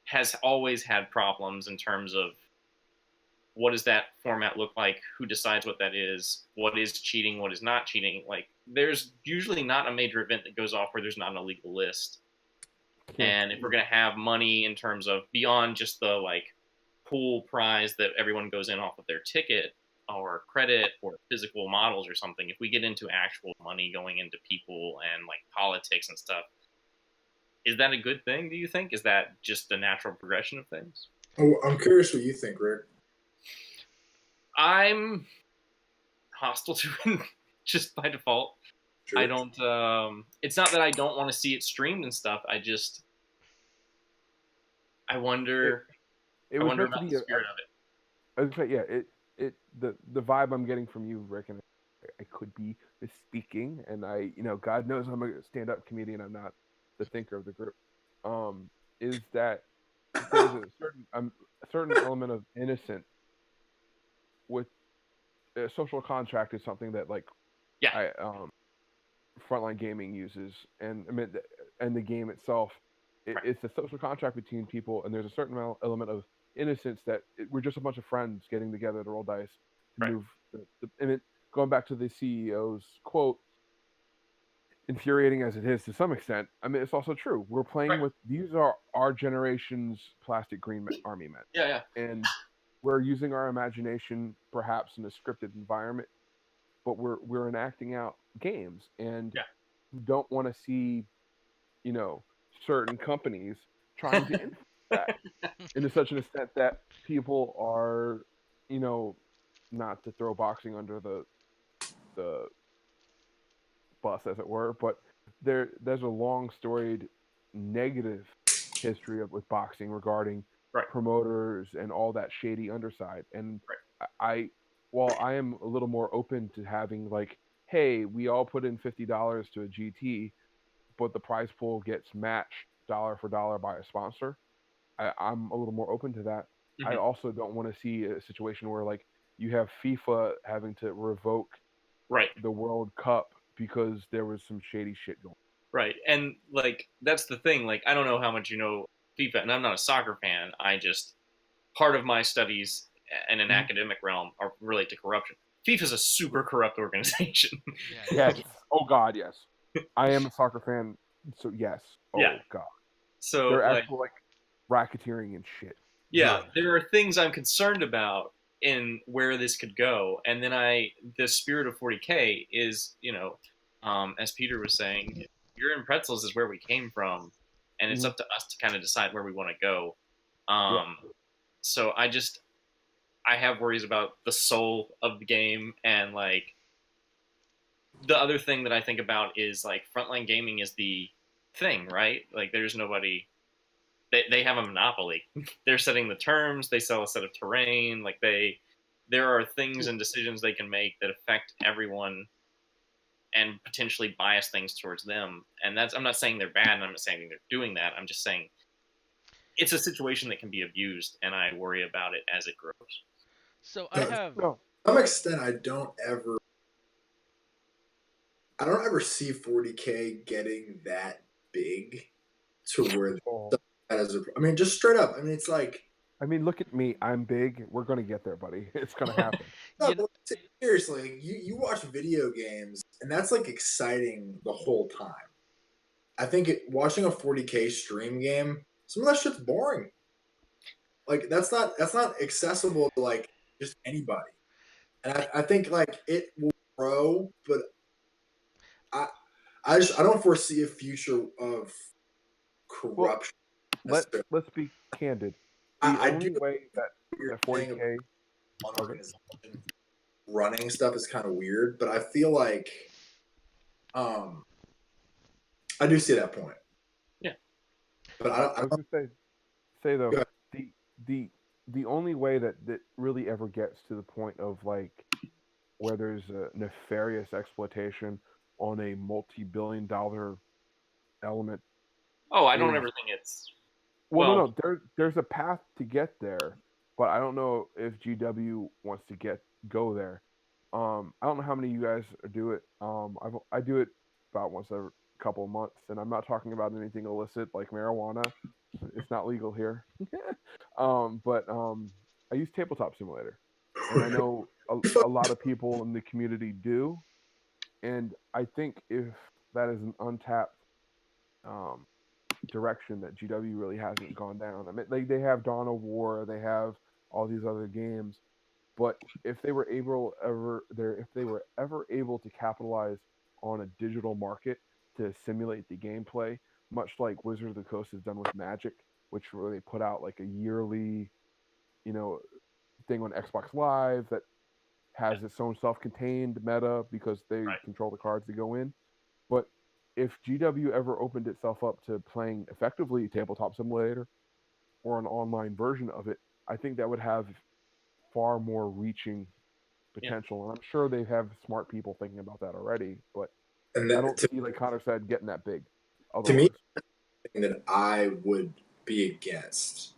has always had problems in terms of what does that format look like, who decides what is cheating, what is not cheating. Like there's usually not a major event that goes off where there's not an illegal list. Yeah. And if we're going to have money in terms of beyond just the like pool prize that everyone goes in off of their ticket or credit or physical models or something, if we get into actual money going into people and like politics and stuff, is that a good thing? Do you think? Is that just a natural progression of things? Oh, I'm curious what you think, Rick. I'm hostile to it just by default. Sure. I don't. It's not that I don't want to see it streamed and stuff. I wonder. It I was wonder meant to about be the spirit of it. I was gonna say, yeah, the vibe I'm getting from you, Rick, and I could be misspeaking, and God knows I'm a stand-up comedian. I'm not the thinker of the group. Is that there's a certain element of innocence with a social contract is something that like Yeah. I frontline gaming uses, and I mean, and the game itself, Right. it's a social contract between people, and there's a certain element of innocence that we're just a bunch of friends getting together to roll dice to Right. move. And going back to the CEO's quote, infuriating as it is to some extent, I mean, it's also true. We're playing Right. with these are our generation's plastic green army men, Yeah. and we're using our imagination, perhaps in a scripted environment, but we're enacting out games, and Yeah. you don't want to see, certain companies trying to influence that into such an extent that people are, not to throw boxing under the bus, as it were, but there's a long storied negative history with boxing regarding Right. promoters and all that shady underside. And Right. while I am a little more open to having like, hey, we all put in $50 to a GT, but the prize pool gets matched dollar for dollar by a sponsor. I'm a little more open to that. I Mhm. also don't want to see a situation where like you have FIFA having to revoke Right. the World Cup because there was some shady shit going. Right. And like that's the thing. Like I don't know how much you know FIFA, and I'm not a soccer fan. I just part of my studies in an Mhm. academic realm are relate to corruption. FIFA is a super corrupt organization. Yes. Oh God, yes. I am a soccer fan, so yes. Yeah. Oh God. So They're like, actual like racketeering and shit. yeah, Ugh. there are things I'm concerned about in where this could go, and then the spirit of 40K is, as Peter was saying, you're in pretzels is where we came from, and it's Mhm. up to us to kind of decide where we want to go. Yeah. So I have worries about the soul of the game, and like the other thing that I think about is like frontline gaming is the thing, right? Like there's nobody. They have a monopoly. They're setting the terms. They sell a set of terrain. Like there are things and decisions they can make that affect everyone and potentially bias things towards them. And I'm not saying they're bad, and I'm not saying they're doing that. I'm just saying it's a situation that can be abused, and I worry about it as it grows. So I Yeah, to have No. some extent, I don't ever see 40K getting that big to where Oh. that is. I mean, just straight up. I mean, it's like I mean, look at me. I'm big. We're gonna get there, buddy. It's gonna happen. no, you know, but seriously. You watch video games, and that's like exciting the whole time. I think watching a 40K stream game, some of that shit's boring. Like that's not accessible to like just anybody. And I think like it will grow, but I I don't foresee a future of Well, corruption let's necessarily. let's be candid. The I do only way that what you're that saying about 40K. one Okay. organization running stuff is kind of weird, but I feel like um I do see that point. Yeah. But I was gonna say though, go ahead. the the the only way that really ever gets to the point of like where there's a nefarious exploitation on a multi-billion-dollar element Oh, I don't is, ever think it's well, no, well. no, there's a path to get there, but I don't know if GW wants to go there. I don't know how many of you guys do it. I do it about once every couple of months, and I'm not talking about anything illicit like marijuana. It's not legal here. But I use Tabletop Simulator, and I know a lot of people in the community do, and I think if that is an untapped um, direction that GW really hasn't gone down. I mean, they have Dawn of War, they have all these other games, but if they were ever able to capitalize on a digital market to simulate the gameplay much like Wizard of the Coast has done with Magic, which where they put out like a yearly, you know, thing on Xbox Live that has its own self-contained meta because they Right. control the cards that go in. But if GW ever opened itself up to playing effectively tabletop simulator or an online version of it, I think that would have far more reaching Yeah. potential. And I'm sure they have smart people thinking about that already, but And I that, don't see, like Connor said, getting that big. to me, Otherwise, that I would be against,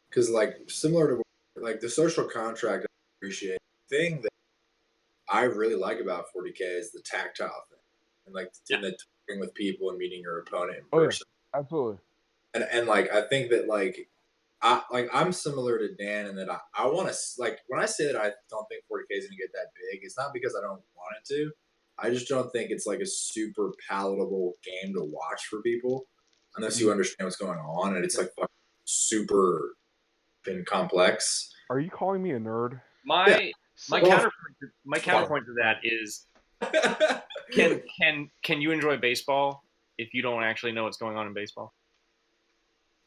because like similar to like the social contract, I appreciate the thing that I really like about 40K is the tactile thing, and like in the talking with people and meeting your opponent in oh yeah, person. absolutely. And like I think that I'm similar to Dan in that I want to like when I say that I don't think 40K is gonna get that big, it's not because I don't want it to. I just don't think it's like a super palatable game to watch for people unless you understand what's going on, and it's like super and complex. Are you calling me a nerd? Yeah. My So, counterpoint to that is can you enjoy baseball if you don't actually know what's going on in baseball?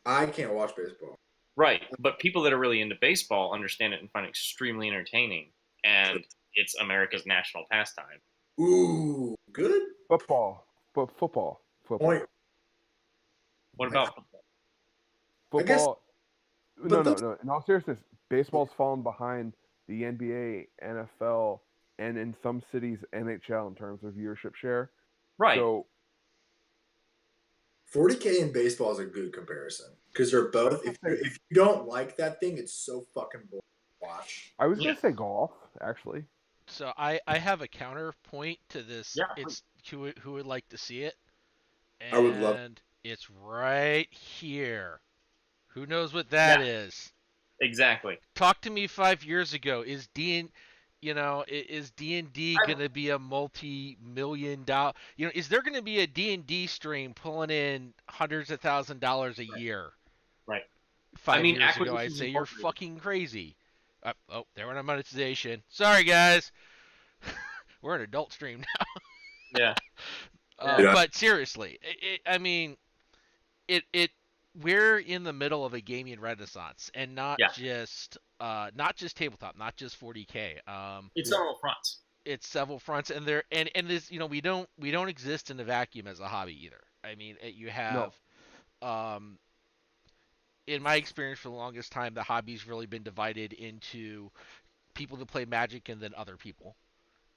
I can't watch baseball. Right, but people that are really into baseball understand it and find it extremely entertaining, and it's America's national pastime. Ooh, good Football, but football. point. What Like, about I guess, Football. No, but no, that's no. In all seriousness, baseball's fallen behind the NBA, NFL, and in some cities NHL in terms of viewership share. right? So 40K and baseball is a good comparison because they're both. If you don't like that thing, it's so fucking boring to watch. I was Yeah, gonna say golf, actually. so I have a counterpoint to this. yeah, It's who would like to see it, I would love. and it's right here. Who knows what yeah, that is? exactly. Talk to me 5 years ago. Is is D&D I, gonna be a multi-million-dollar? Is there gonna be a D&D stream pulling in hundreds of $1,000s a year? right. I Five mean, years ago, I'd acquisitions say you're incorporated. fucking crazy. Oh, there went our monetization. Sorry, guys. We're an adult stream now. Yeah, yeah, Yeah. But seriously, I mean, it we're in the middle of a gaming renaissance, and yeah. not just tabletop, not just 40K. It's Yeah. on all fronts. It's several fronts, and this we don't exist in a vacuum as a hobby either. I mean, you No. have in my experience for the longest time, the hobby's really been divided into people that play Magic and then other people,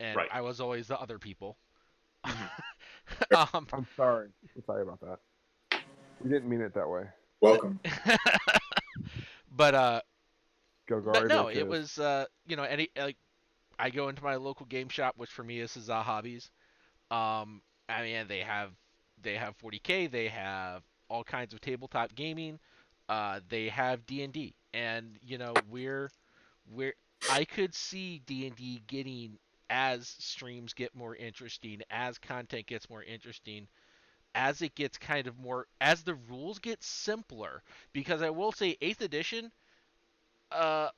and Right. I was always the other people. Mhm. um, I'm sorry. I'm sorry about that. We didn't mean it that way. Welcome. but Gilgari no, it bitches. was any like I go into my local game shop, which for me is Huzzah Hobbies. I mean they have 40K, they have all kinds of tabletop gaming, they have D&D, and we're I could see D&D getting as streams get more interesting, as content gets more interesting, as it gets kind of more as the rules get simpler. Because I will say 8th edition,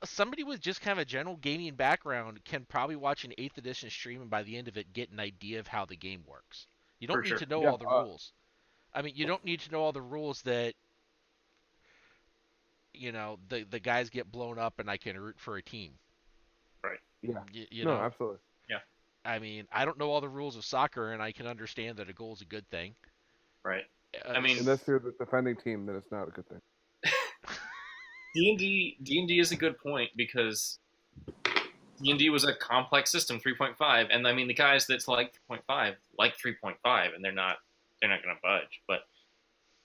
somebody with just kind of a general gaming background can probably watch an 8th edition stream and by the end of it get an idea of how the game works. You For don't need sure. to know Yeah. all the rules. I mean, you don't need to know all the rules that the guys get blown up and I can root for a team. Right. Yeah. You, you No, know, absolutely. Yeah. I mean, I don't know all the rules of soccer and I can understand that a goal is a good thing. Right. Uh, I mean, Unless you're the defending team, then it's not a good thing. D&D is a good point because D&D was a complex system, 3.5, and I mean the guys that's like 3.5 like 3.5, and they're not going to budge. But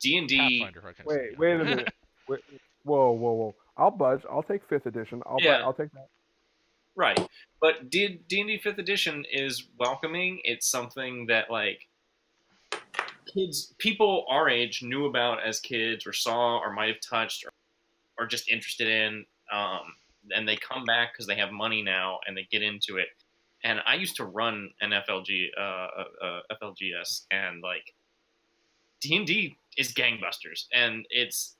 D&D, Pathfinder, I can say, Wait a minute. Wait, whoa. I'll budge. I'll take 5th edition. Yeah. I'll take that. right? But D&D 5th edition is welcoming. It's something that like people our age knew about as kids, or saw, or might have touched, or just interested in. And they come back because they have money now and they get into it. And I used to run an FLGS, and like D&D is gangbusters, and it's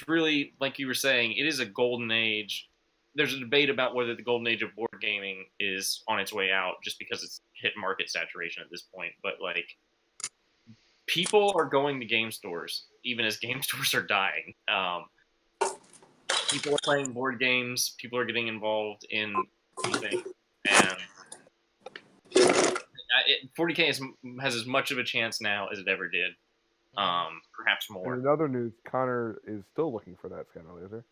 really, like you were saying, it is a golden age. There's a debate about whether the golden age of board gaming is on its way out, just because it's hit market saturation at this point. But like people are going to game stores, even as game stores are dying. People are playing board games. People are getting involved in things, and 40K has as much of a chance now as it ever did. Perhaps more. And in other news, Connor is still looking for that scanner laser.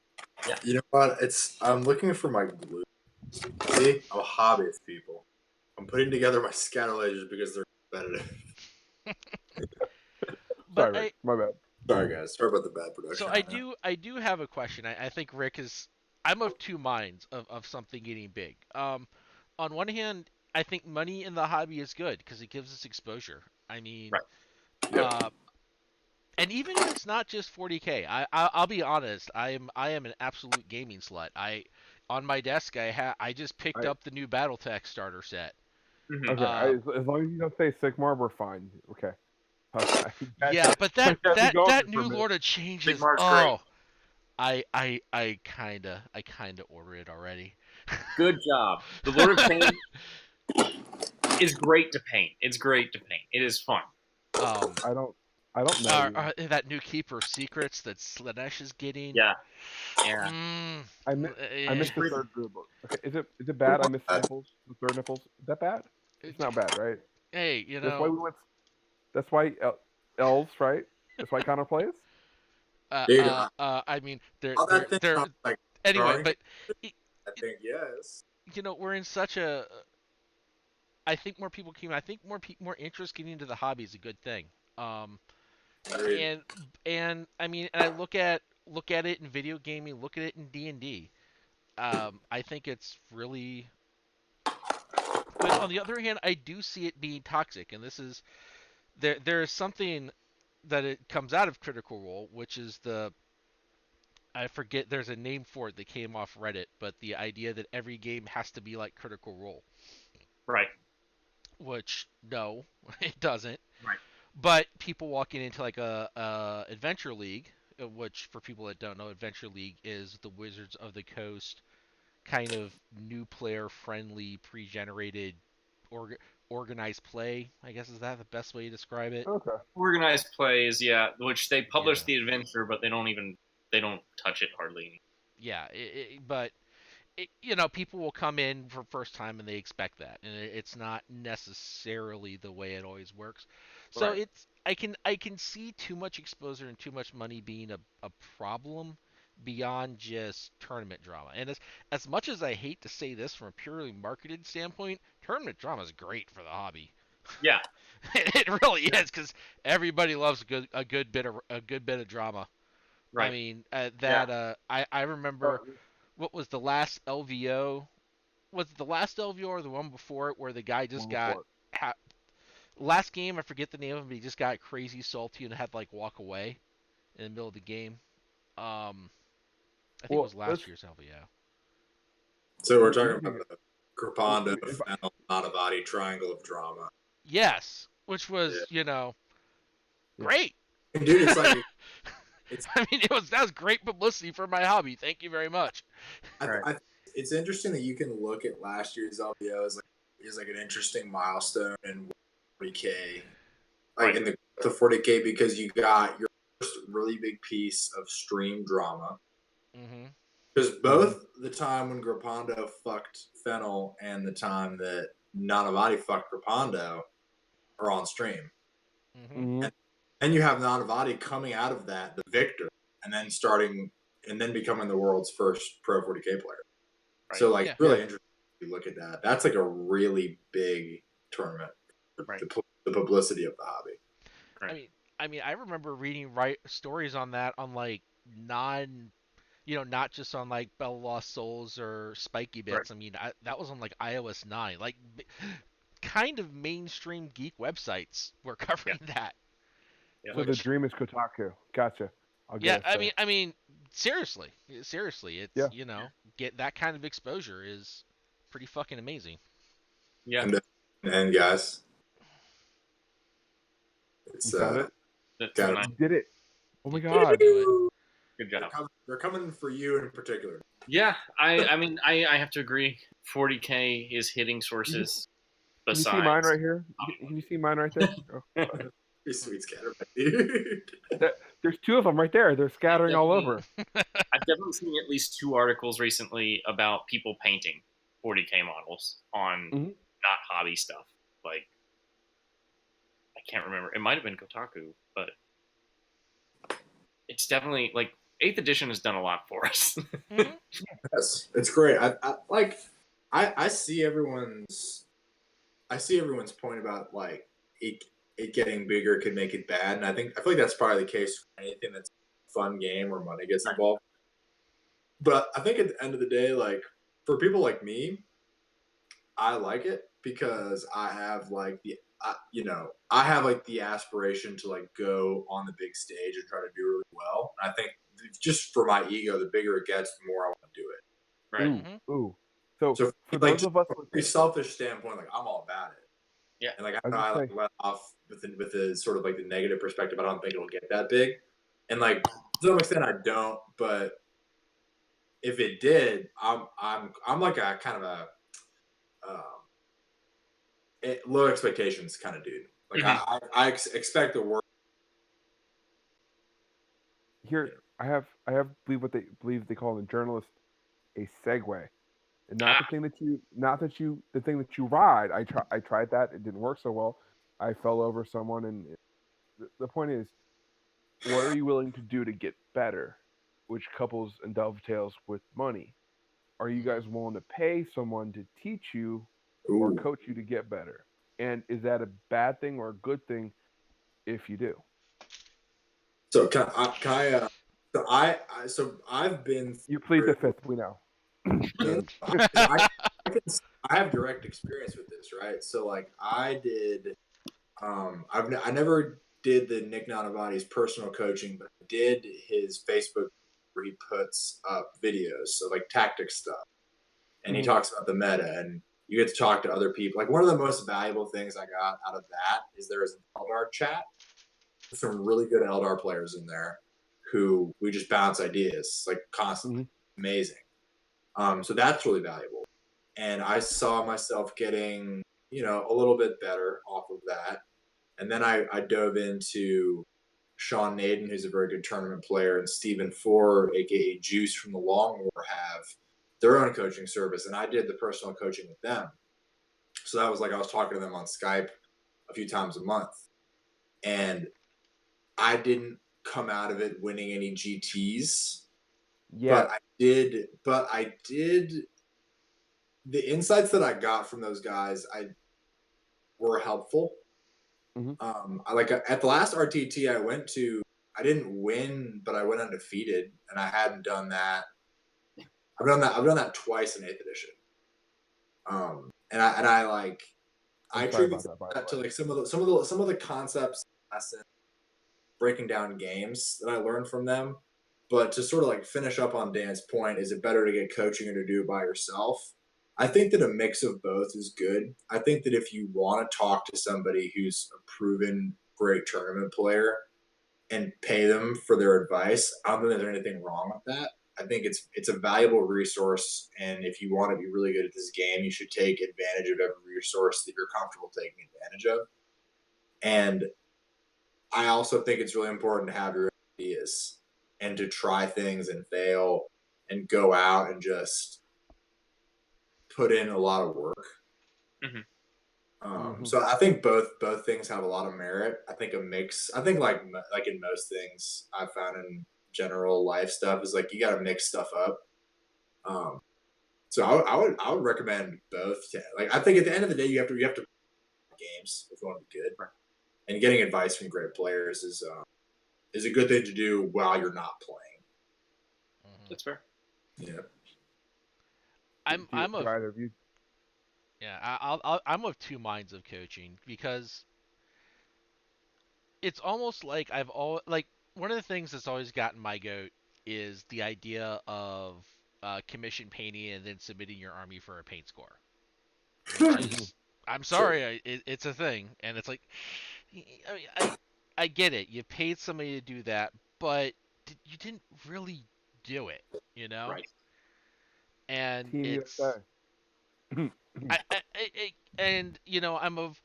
Yeah. You know what? I'm looking for my glue. See, I'm a hobbyist, people. I'm putting together my scatter lasers because they're competitive. But Sorry, Rick. My bad. Sorry, guys. Sorry about the bad production. So I do have a question. I think Rick is. I'm of two minds of something getting big. On one hand, I think money in the hobby is good because it gives us exposure. I mean, Right. and even if it's not just 40K, I'll be honest. I am an absolute gaming slut. On my desk I just picked up the new BattleTech starter set. Mm-hmm. Okay, as long as you don't say Sigmar, we're fine. Okay. Yeah, but that new minute. Lord of Changes. Sigmar's Oh, I kinda order it already. Good job. The Lord of Pain is great to paint. It's great to paint. It is fun. I don't know. That new Keeper Secrets that Slanesh is getting. Yeah. I missed the third group. Okay, is it bad? I missed nipples. The third nipples. Is that bad? It's not bad, right? Hey, you know. That's why we went. That's why elves, right? That's why Connor plays. I mean, they're like anyway, but I think yes. You know, we're in such a. I think more people came. I think more interest getting into the hobby is a good thing. And I mean, and I look at it in video gaming, look at it in D&D. I think it's really. But on the other hand, I do see it being toxic, and this is there is something that it comes out of Critical Role, which is I forget, there's a name for it that came off Reddit, but the idea that every game has to be like Critical Role. Right. Which, no, it doesn't. Right. But people walking into like a Adventure League, which for people that don't know, Adventure League is the Wizards of the Coast kind of new player friendly, pre-generated, organized play. I guess is that the best way to describe it? Okay. Organized plays, yeah, which they publish the adventure, but they don't touch it hardly. Yeah, but you know, people will come in for first time and they expect that, and it's not necessarily the way it always works. So Right. I can see too much exposure and too much money being a problem beyond just tournament drama. And as much as I hate to say this from a purely marketed standpoint, tournament drama is great for the hobby. Yeah. It really is, because everybody loves a good bit of drama. Right. I mean, I remember what was the last LVO? Was it the last LVO or the one before it where the guy just got last game? I forget the name of it. He just got crazy salty and had to like walk away in the middle of the game. I think it was last year's LVO. So we're talking about the Grapondo, Fennel, Nanavati triangle of drama. Yes, which was great. Dude, it's like I mean, that was great publicity for my hobby. Thank you very much. It's interesting that you can look at last year's LVO as like an interesting milestone in 40K, like in the 40K, because you got your first really big piece of stream drama. Because both the time when Grapondo fucked Fennel and the time that Nanavati fucked Grapondo are on stream. And you have Nanavati coming out of that, the victor, and then becoming the world's first pro 40K player. Right. So really interesting if you look at that. That's like a really big tournament. The publicity of the hobby. Right. I mean, I remember reading stories on that on like not just on like Bella Lost Souls or Spiky Bits. I mean, that was on like iOS 9. Like, kind of mainstream geek websites were covering that. Yeah, so the dream is Kotaku. Gotcha. I mean, seriously, it's get that kind of exposure is pretty fucking amazing. Yeah. And guys, it's you did it. Oh my god. Good job. They're coming for you in particular. Yeah, I mean, I have to agree. 40K is hitting sources. Can you see mine right here? Can you see mine right there? Pretty sweet scatterback, dude. There's two of them right there. They're scattering all Definitely. over. I've definitely seen at least 2 articles recently about people painting 40K models on Mhm. not hobby stuff. Like, I can't remember. It might have been Kotaku, but it's definitely like 8th edition has done a lot for us. Mhm. Yes, it's great. I see everyone's point about like it getting bigger could make it bad, and I feel like that's probably the case for anything that's a fun game where money gets involved. But I think at the end of the day, like for people like me, I like it because I have like I have like the aspiration to like go on the big stage and try to do really well. And I think just for my ego, the bigger it gets, the more I want to do it. Right. Ooh, Mhm. ooh. So So for like those just of us, from a selfish standpoint, like I'm all about it. Yeah. And like I was I gonna like say, let off with the sort of like the negative perspective. I don't think it'll get that big. And like to some extent I don't, but if it did, I'm like a kind of a um, low expectations kind of dude. Like Mhm. I expect the worst. here I have believe they call in journalists a segue, and not Ah. the thing that you not that you the thing that you ride. I tried that. It didn't work so well. I fell over someone, and the point is, what are you willing to do to get better, which couples and dovetails with money. Are you guys willing to pay someone to teach you or Ooh. coach you to get better? And is that a bad thing or a good thing if you do? So can I so I've been You plead the through fifth, we know. the, 'cause I can I have direct experience with this, right? So like I did I never did the Nick Nanavati's personal coaching, but I did his Facebook where he puts up videos, so like tactic stuff, and he Mhm. talks about the meta, and you get to talk to other people. Like one of the most valuable things I got out of that is there is an Eldar chat. There's some really good Eldar players in there who we just bounce ideas like constantly. Mhm. Amazing. So that's really valuable. And I saw myself getting, a little bit better off of that. And then I dove into Sean Naden, who's a very good tournament player, and Stephen Four, aka Juice from the Long War, have their own coaching service, and I did the personal coaching with them. So that was like I was talking to them on Skype a few times a month, and I didn't come out of it winning any GTS, Yeah. but I did. But I did. The insights that I got from those guys, I were helpful. Mhm. I like at the last RTT I went to, I didn't win, but I went undefeated, and I hadn't done that. I've done that twice in 8th edition. And I like I I'm sorry attribute about that, by the that to way. like some of the concepts, lessons, breaking down games that I learned from them. But to sort of like finish up on Dan's point, is it better to get coaching or to do it by yourself? I think that a mix of both is good. I think that if you want to talk to somebody who's a proven great tournament player and pay them for their advice, I don't think there's anything wrong with that. I think it's a valuable resource, and if you want to be really good at this game, you should take advantage of every resource that you're comfortable taking advantage of. And I also think it's really important to have your ideas and to try things and fail and go out and just put in a lot of work. Mhm. Mhm. So I think both things have a lot of merit. I think a mix. I think like in most things I've found in general life stuff is like you got to mix stuff up. Um, so I would recommend both. Like I think at the end of the day you have to play games if you want to be good, Right. and getting advice from great players is a good thing to do while you're not playing. Mhm. That's fair. Yeah. I'm Do of either of you? Yeah, I'm of two minds of coaching because it's almost like I've all like one of the things that's always gotten my goat is the idea of commission painting and then submitting your army for a paint score, which Mhm. is I'm Sure. sorry, it's a thing, and it's like I mean I get it, you paid somebody to do that, but you didn't really do it, you know, Right. and Team it's USA. and I'm of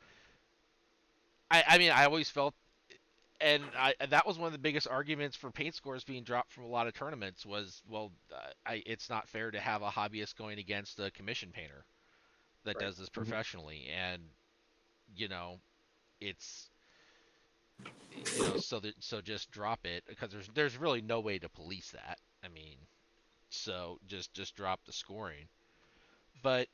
I mean I always felt that was one of the biggest arguments for paint scores being dropped from a lot of tournaments was, well, it's not fair to have a hobbyist going against a commission painter that Right. does this Mhm. professionally, and you know, it's so just drop it because there's really no way to police that. I mean, so just drop the scoring. But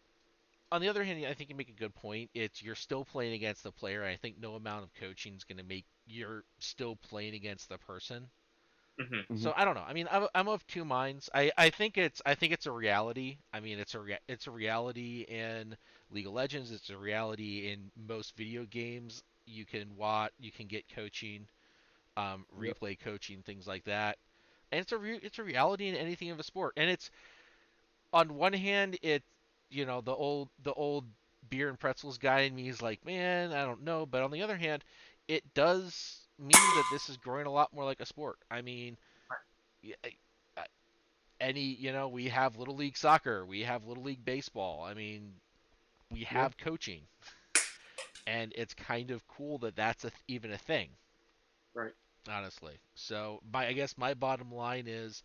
on the other hand, I think you make a good point. It's you're still playing against the player. I think no amount of coaching is going to make you're still playing against the person. Hmm. Mhm. So I don't know. I mean, I'm of two minds. I think it's a reality. I mean, it's a reality in League of Legends. It's a reality in most video games. You can get coaching, Yep. replay coaching, things like that. And it's a reality in anything of a sport. And it's on one hand, the old beer and pretzels guy in me is like, man, I don't know. But on the other hand, it does mean that this is growing a lot more like a sport. I mean, we have little league soccer, we have little league baseball. I mean, we Yeah. have coaching, and it's kind of cool that that's even a thing, Right. honestly. So I guess my bottom line is,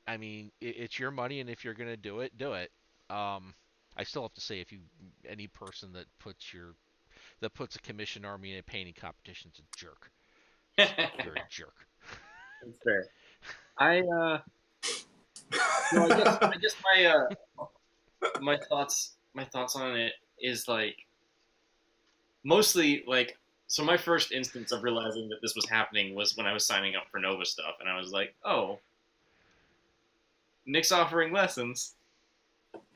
I mean, it's your money, and if you're gonna do it, do it. Um, I still have to say, if you any person that puts a commission army in a painting competition is a jerk. You're a That's jerk. fair. I no, I guess my thoughts on it is like mostly like so my first instance of realizing that this was happening was when I was signing up for Nova stuff, and I was like, oh, Nick's offering lessons,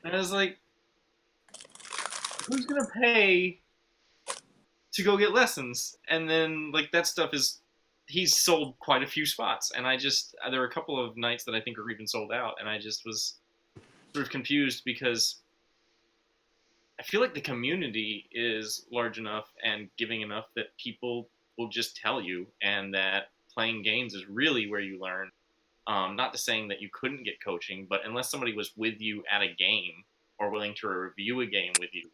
and I was like, who's gonna pay to go get lessons? And then like that stuff is he's sold quite a few spots, and I just there were a couple of nights that I think are even sold out, and I just was sort of confused because I feel like the community is large enough and giving enough that people will just tell you, and that playing games is really where you learn. Not to saying that you couldn't get coaching, but unless somebody was with you at a game or willing to review a game with you,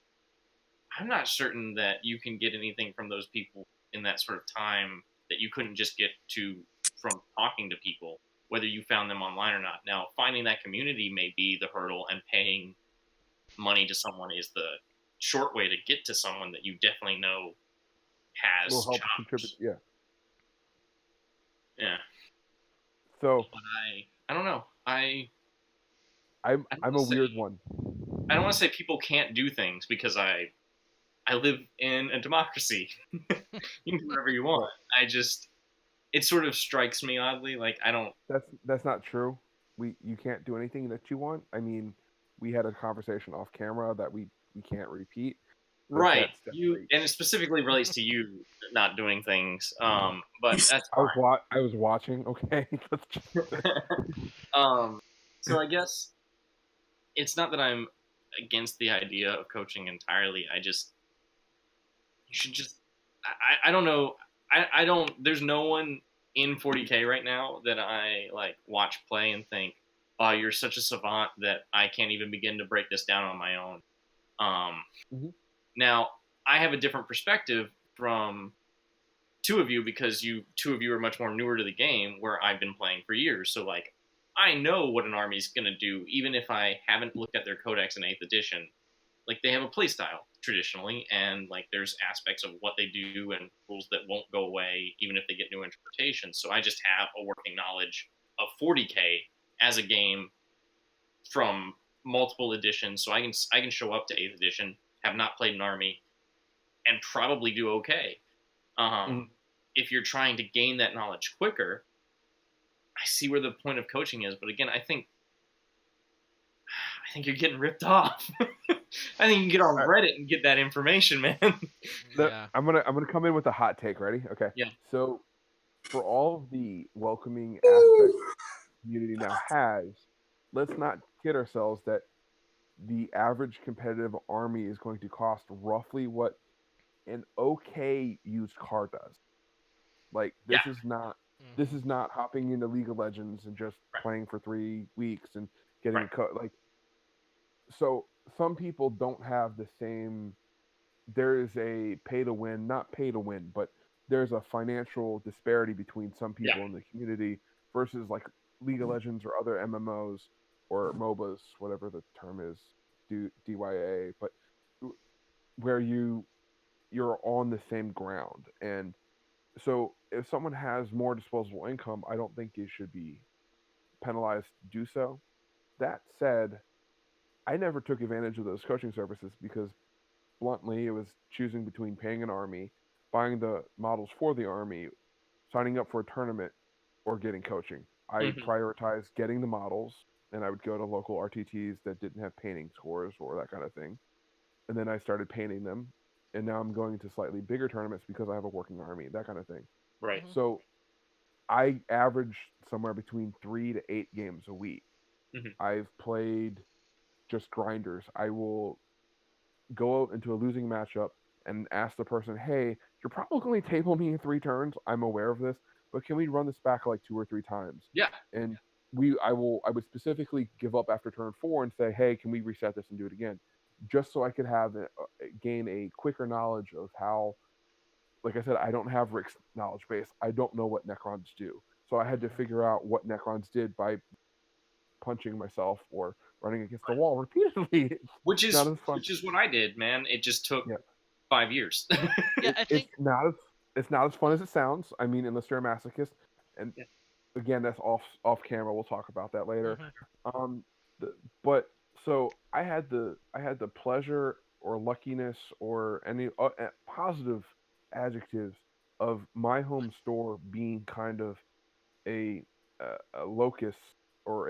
I'm not certain that you can get anything from those people in that sort of time that you couldn't just get to from talking to people, whether you found them online or not. Now, finding that community may be the hurdle, and paying money to someone is the short way to get to someone that you definitely know Will has help contribute. chops. Yeah. Yeah, So but I don't know. I'm I don't I'm want a to say weird one. I don't want to say people can't do things because I live in a democracy. You can do whatever you Right. want. I just it sort of strikes me oddly. Like I don't. That's not true. You can't do anything that you want. I mean, we had a conversation off camera that we can't repeat, but Right. that's You definitely. and it specifically relates to you not doing things. But that's I was watching. Okay. Let's just, fine. So I guess it's not that I'm against the idea of coaching entirely. I just you should just I don't know. I don't there's no one in 40K right now that I like watch play and think, oh, you're such a savant that I can't even begin to break this down on my own. Um, Mhm. Now I have a different perspective from two of you because you two of you are much more newer to the game where I've been playing for years. So like I know what an army's gonna do, even if I haven't looked at their codex in 8th edition. Like they have a play style traditionally, and like there's aspects of what they do and rules that won't go away even if they get new interpretations. So I just have a working knowledge of 40K as a game from multiple editions. So I can show up to 8th edition, have not played an army, and probably do okay. Mhm. If you're trying to gain that knowledge quicker, I see where the point of coaching is. But again, I think you're getting ripped off. I think you can get on All right. Reddit and get that information, man. Yeah. I'm gonna come in with a hot take. Ready? Okay. Yeah. So for all of the welcoming aspects community now has, let's not kid ourselves that the average competitive army is going to cost roughly what an okay used car does. Like Yeah. this Hmm. is not hopping into League of Legends and just Right. playing for 3 weeks and getting Right. a cut. Like so, some people don't have the same. There is a pay to win, not pay to win, but there's a financial disparity between some people in the community versus like League of Legends or other MMOs or MOBAs, whatever the term is, DYA, but where you're on the same ground. And so if someone has more disposable income, I don't think you should be penalized to do so. That said, I never took advantage of those coaching services because bluntly it was choosing between paying an army, buying the models for the army, signing up for a tournament, or getting coaching. I Mhm. prioritized getting the models, and I would go to local RTTs that didn't have painting scores or that kind of thing. And then I started painting them, and now I'm going to slightly bigger tournaments because I have a working army, that kind of thing. Right. Mhm. So I average somewhere between 3 to 8 games a week. Mhm. I've played just grinders. I will go out into a losing matchup and ask the person, "Hey, you're probably going to table me in 3 turns. I'm aware of this, but can we run this back like 2 or 3 times?" Yeah. And I would specifically give up after turn 4 and say, "Hey, can we reset this and do it again?" Just so I could gain a quicker knowledge of how. Like I said, I don't have Rick's knowledge base. I don't know what Necrons do, so I had to Mhm. figure out what Necrons did by punching myself or running against the wall repeatedly. It's Which not is as fun. which is what I did, man. It just took Yeah. 5 years. Yeah, I It's think. not as fun as it sounds. I mean, unless you're a masochist, and Yeah. again, that's off camera. We'll talk about that later. Mhm. Um, but so I had the pleasure or luckiness or any positive adjectives of my home store being kind of a a locus or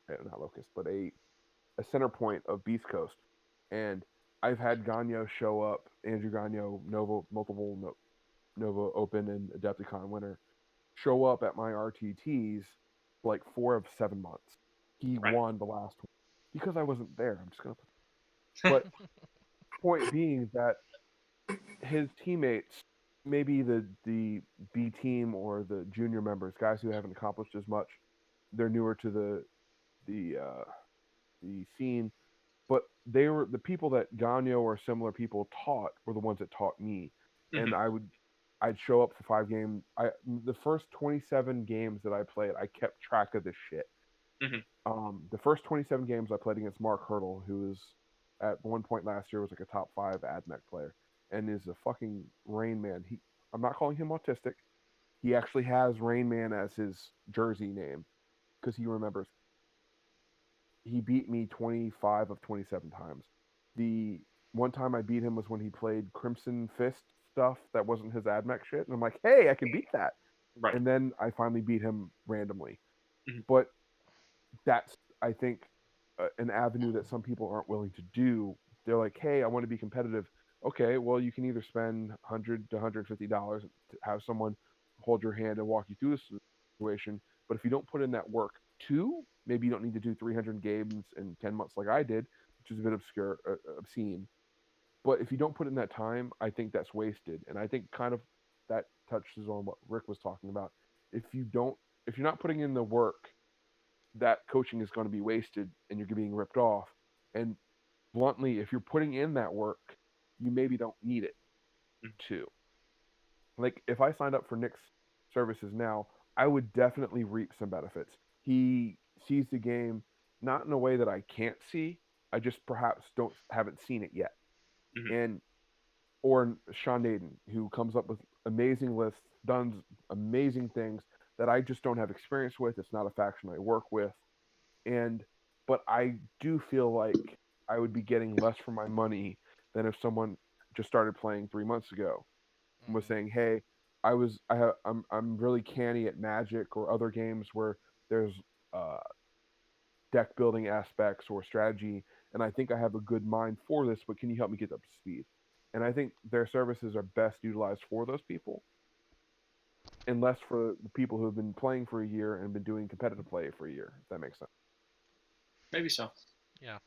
not locus, but a center point of Beast Coast, and I've had Gagno show up, Andrew Gagno, Nova multiple Nova Open and Adepticon winner, show up at my RTTs like 4 of 7 months. He Right. won the last one because I wasn't there. I'm just gonna. But point being that his teammates, maybe the B team or the junior members, guys who haven't accomplished as much, they're newer to the scene, but they were the people that Gagno or similar people taught were the ones that taught me, and Mhm. I'd show up for 5 games. The first 27 games that I played, I kept track of this shit. Mhm. The first 27 games I played against Mark Hurdle, who was at one point last year was like a top 5 AdMech player, and is a fucking Rain Man. I'm not calling him autistic. He actually has Rain Man as his jersey name because he remembers. He beat me 25 of 27 times. The one time I beat him was when he played Crimson Fist stuff that wasn't his AdMech shit, and I'm like, hey, I can beat that. Right. And then I finally beat him randomly. Mhm. But that's, I think, an avenue that some people aren't willing to do. They're like, hey, I want to be competitive. Okay, well, you can either spend $100 to $150 to have someone hold your hand and walk you through this situation. But if you don't put in that work too, maybe you don't need to do 300 games in 10 months like I did, which is a bit obscene. But if you don't put in that time, I think that's wasted. And I think kind of that touches on what Rick was talking about. If you don't, if you're not putting in the work, that coaching is going to be wasted and you're being ripped off. And bluntly, if you're putting in that work, you maybe don't need it Mhm. too. Like if I signed up for Nick's services now, I would definitely reap some benefits. He sees the game not in a way that I can't see. I just perhaps don't haven't seen it yet. Mhm. And or Sean Naden, who comes up with amazing lists, does amazing things that I just don't have experience with. It's not a faction I work with. And but I do feel like I would be getting less for my money than if someone just started playing 3 months ago and was Mhm. saying, "Hey, I'm really canny at Magic or other games where there's uh, deck building aspects or strategy, and I think I have a good mind for this. But can you help me get up to speed?" And I think their services are best utilized for those people, and less for the people who have been playing for a year and been doing competitive play for a year. If that makes sense. Maybe so. Yeah.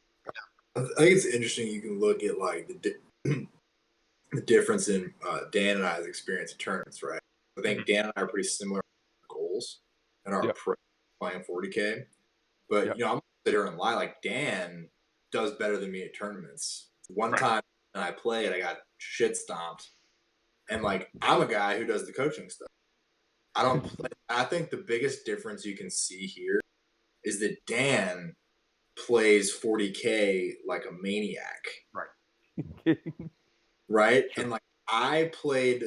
I think it's interesting. You can look at like the difference in Dan and I's experience in tournaments, right? I think Mhm. Dan and I are pretty similar goals and our Yep. approach to playing 40K. But Yep. I'm gonna sit here and lie. Like Dan does better than me at tournaments. One Right. time when I played, I got shit stomped, And like I'm a guy who does the coaching stuff. I don't play. I think the biggest difference you can see here is that Dan plays 40K like a maniac. Right. Right? Sure. And like I played,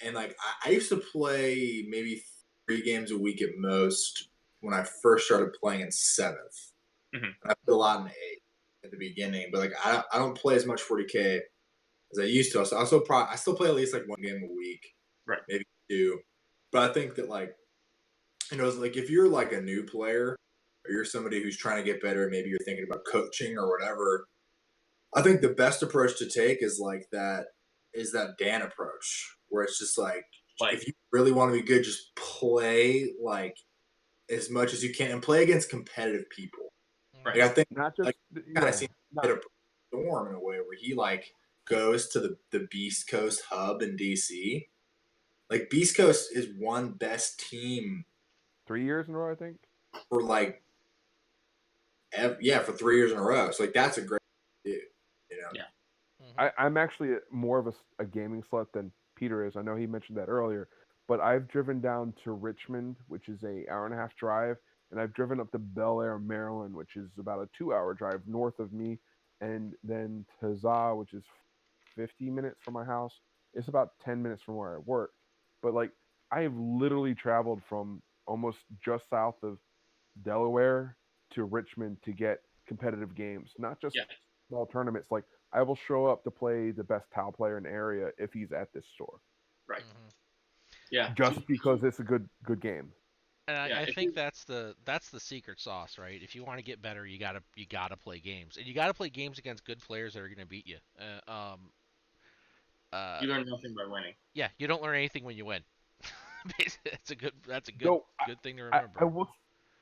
and like I used to play maybe 3 games a week at most when I first started playing in 7th. Mhm. And I played a lot in 8th at the beginning, but like I don't play as much 40K as I used to. So I still play at least like 1 game a week, Right. maybe 2. But I think that like it's like if you're like a new player or you're somebody who's trying to get better, maybe you're thinking about coaching or whatever. I think the best approach to take is that Dan approach, where it's just like Like, if you really want to be good, just play like as much as you can and play against competitive people. right. Like I think Not just like kind yeah. of seen Not, a Storm in a way where he like goes to the Beast Coast hub in DC. Like Beast Coast is one best team 3 years in a row, I think. for like for 3 years in a row. So like that's a great do, you know. Yeah. I'm actually more of a gaming slut than Peter is. I know he mentioned that earlier, but I've driven down to Richmond, which is a hour and a half drive, and I've driven up to Bel Air, Maryland, which is about a 2 hour drive north of me, and then to Za, which is 50 minutes from my house. It's about 10 minutes from where I work. But like I have literally traveled from almost just south of Delaware to Richmond to get competitive games, not just Yeah. small tournaments. Like I will show up to play the best Tau player in the area if he's at this store, Right. Mhm. Yeah. just because it's a good game. And Yeah. I If think you, that's the secret sauce, right? If you want to get better, you gotta play games, and you gotta play games against good players that are gonna beat you. Uh, you learn nothing by winning. yeah, you don't learn anything when you win. That's a good Though good thing to I, remember.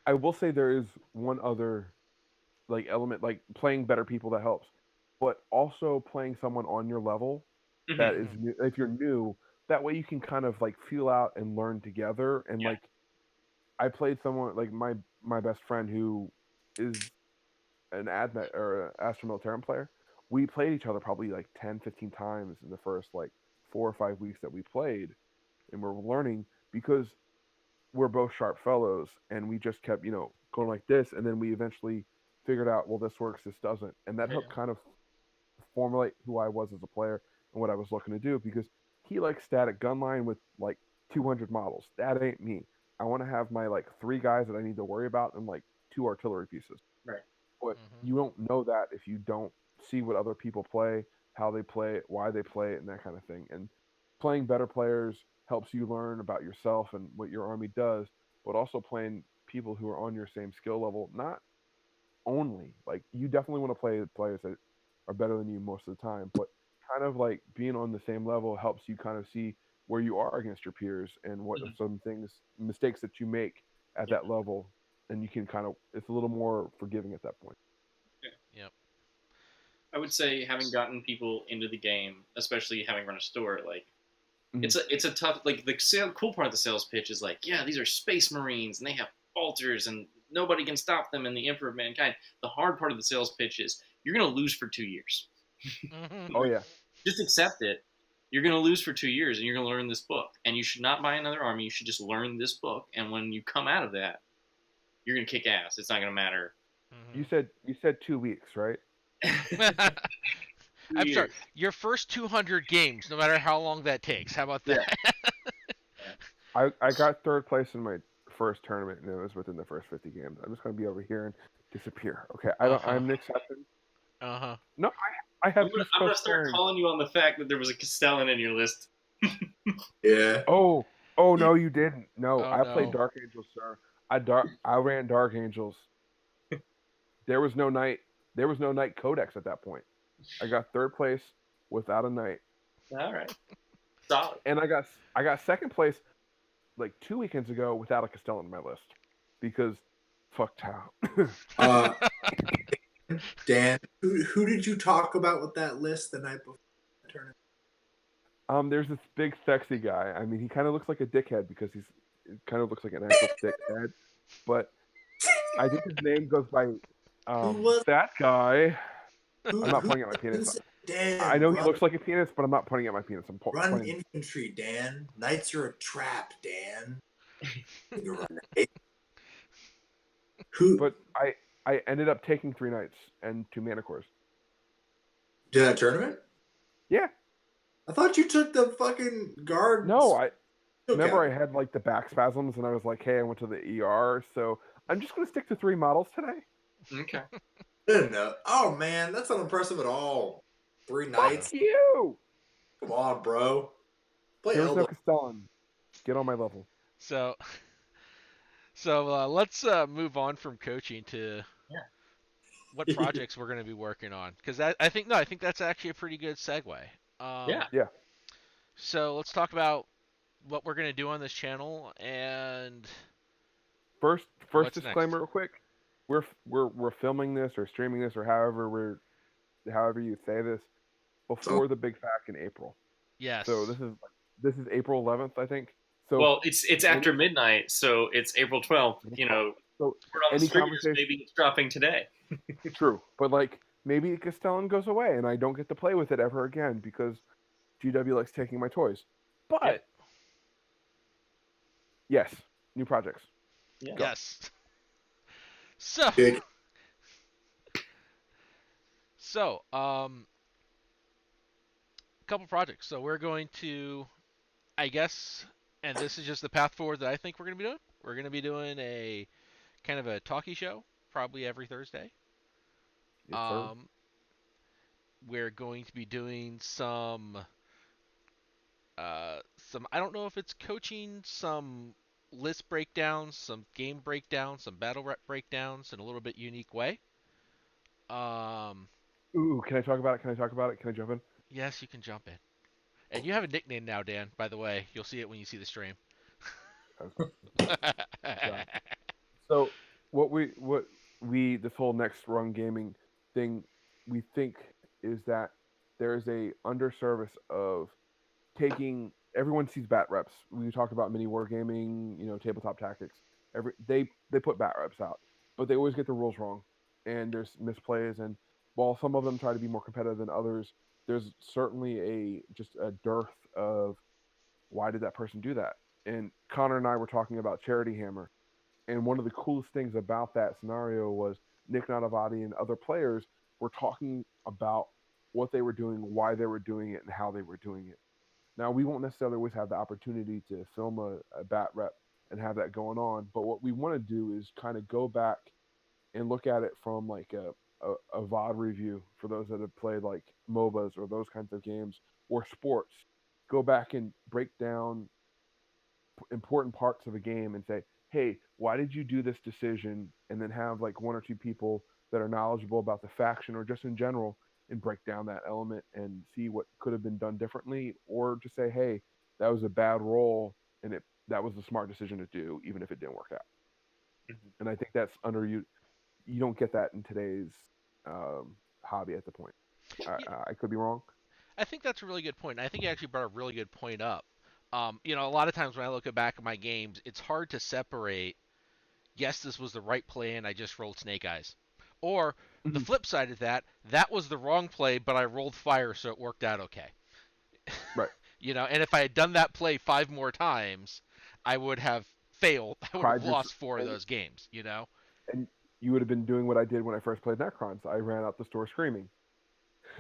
I will say there is one other like element, like playing better people that helps, but also playing someone on your level that is Mhm. new. If you're new, that way you can kind of like feel out and learn together. And Yeah. like I played someone like my best friend who is an admet or Astro Militarum player. We played each other probably like 10, 15 times in the first like 4 or 5 weeks that we played, and we're learning because we're both sharp fellows, and we just kept going like this, and then we eventually figured out, well, this works, this doesn't, and that Yeah. helped kind of formulate who I was as a player and what I was looking to do, because he likes static gun line with like 200 models. That ain't me. I want to have my like 3 guys that I need to worry about and like 2 artillery pieces. Right. But Mhm. you don't know that if you don't see what other people play, how they play it, why they play it, and that kind of thing. And playing better players helps you learn about yourself and what your army does, but also playing people who are on your same skill level, not only like you definitely want to play players that are better than you most of the time, but kind of like being on the same level helps you kind of see where you are against your peers and what are Mhm. some mistakes that you make at Yeah. that level, and you can kind of it's a little more forgiving at that point. Yeah. Yep. I would say having gotten people into the game, especially having run a store, like it's a tough like cool part of the sales pitch is like, yeah, these are space marines and they have bolters and nobody can stop them in the Emperor of Mankind. The hard part of the sales pitch is you're gonna lose for 2 years. Mhm. Oh yeah. Just accept it. You're gonna lose for 2 years and you're gonna learn this book. And you should not buy another army, you should just learn this book. And when you come out of that, you're gonna kick ass. It's not gonna matter. You said 2 weeks, right? Mhm. 2 I'm sorry. years. Your first 200 games, no matter how long that takes. How about Yeah. that? I got third place in my first tournament, and it was within the first 50 games. I'm just gonna be over here and disappear. Okay, I Uh don't. huh. I'm an exception. Uh huh. No, I have East I'm gonna Coast start scoring. calling you on the fact that there was a Castellan in your list. Yeah. Oh no, you didn't. No, Oh I played no. Dark Angels, sir. I ran Dark Angels. There was no night. There was no night codex at that point. I got third place without a night, All right, solid. and I got second place like 2 weekends ago without a Castellan on my list because fuck Tau. Uh, Dan, who did you talk about with that list the night before the tournament? There's this big sexy guy. I mean, he kind of looks like a dickhead because it kind of looks like an actual dickhead, but I think his name goes by Who was that guy. who? I'm not Who pointing at my penis. I Dan, know he looks like a penis, but I'm not pointing at my penis. I'm run pointing. infantry, Dan. Knights are a trap, Dan. You run knight. Who But I ended up taking 3 knights and 2 mana cores. did that tournament? Yeah. I thought you took the fucking guards. No, I remember I Okay. had like the back spasms and I was like, hey, I went to the ER, so I'm just gonna stick to 3 models today. Okay. I didn't know. Oh man, that's not impressive at all. 3 Fuck knights. you! Come on, bro. Play There was no elbow. Castellan. Get on my level. So let's move on from coaching to Yeah. what projects we're going to be working on, because I think that's actually a pretty good segue. Yeah. Yeah. So let's talk about what we're going to do on this channel and First what's disclaimer next. real quick. We're filming this or streaming this or however you say this before the big fact in April. Yes. So this is April 11th, I think. So Well, it's after midnight, so it's April 12th. You know, so we're on the any streamers, conversation maybe it's dropping today. true, but like maybe Castellan goes away and I don't get to play with it ever again because GW likes taking my toys. But Yep. yes, new projects. Yeah. Go. Yes. So Good. couple projects. So we're going to, I guess, and this is just the path forward that I think we're going to be doing. We're going to be doing a kind of a talkie show, probably every Thursday. Yes, sir. We're going to be doing some I don't know if it's coaching, some list breakdowns, some game breakdowns, some battle rep breakdowns in a little bit unique way. Ooh, can I talk about it? Can I talk about it? Can I jump in? Yes, you can jump in. And you have a nickname now, Dan, by the way. You'll see it when you see the stream. Yeah. So what we this whole next run gaming thing we think is that there's a underservice of taking everyone sees bat reps. We talk about mini wargaming, tabletop tactics. They put bat reps out, but they always get the rules wrong, and there's misplays. And while some of them try to be more competitive than others, there's certainly just a dearth of why did that person do that. And Connor and I were talking about Charity Hammer, and one of the coolest things about that scenario was Nick Nanavati and other players were talking about what they were doing, why they were doing it, and how they were doing it. Now, we won't necessarily always have the opportunity to film a bat rep and have that going on, but what we want to do is kind of go back and look at it from like a VOD review for those that have played like MOBAs or those kinds of games or sports. Go back and break down important parts of a game and say, hey, why did you do this decision? And then have like 1 or 2 people that are knowledgeable about the faction or just in general and break down that element and see what could have been done differently, or just say, hey, that was a bad roll and that was the smart decision to do, even if it didn't work out. Mm-hmm. And I think that's you don't get that in today's hobby at the point. I could be wrong. I think that's a really good point. I think you actually brought a really good point up. A lot of times when I look back at my games, it's hard to separate, yes, this was the right play and I just rolled snake eyes. Or the Mhm. flip side of that, that was the wrong play, but I rolled fire, so it worked out okay. Right. And if I had done that play 5 more times, I would have failed. I would have Cried your lost 4 of those games. and you would have been doing what I did when I first played Necrons. I ran out the store screaming.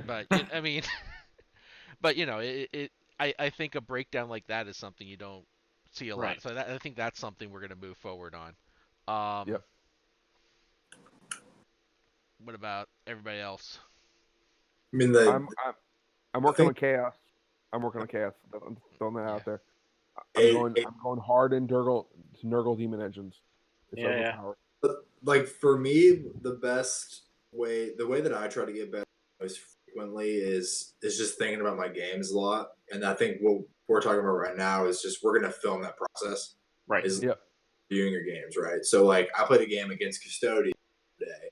But, I mean, but, I think a breakdown like that is something you don't see a lot. Right. So I think that's something we're going to move forward on. Yep. What about everybody else? I mean, I'm working on chaos. I'm working on chaos. I'm throwing that out there. I'm going hard in Nurgle demon engines. It's overpowered. like for me, the way that I try to get better most frequently is just thinking about my games a lot. And I think what we're talking about right now is just we're gonna film that process. Right. Is Yep. viewing your games, right? So like I played a game against Custodian today,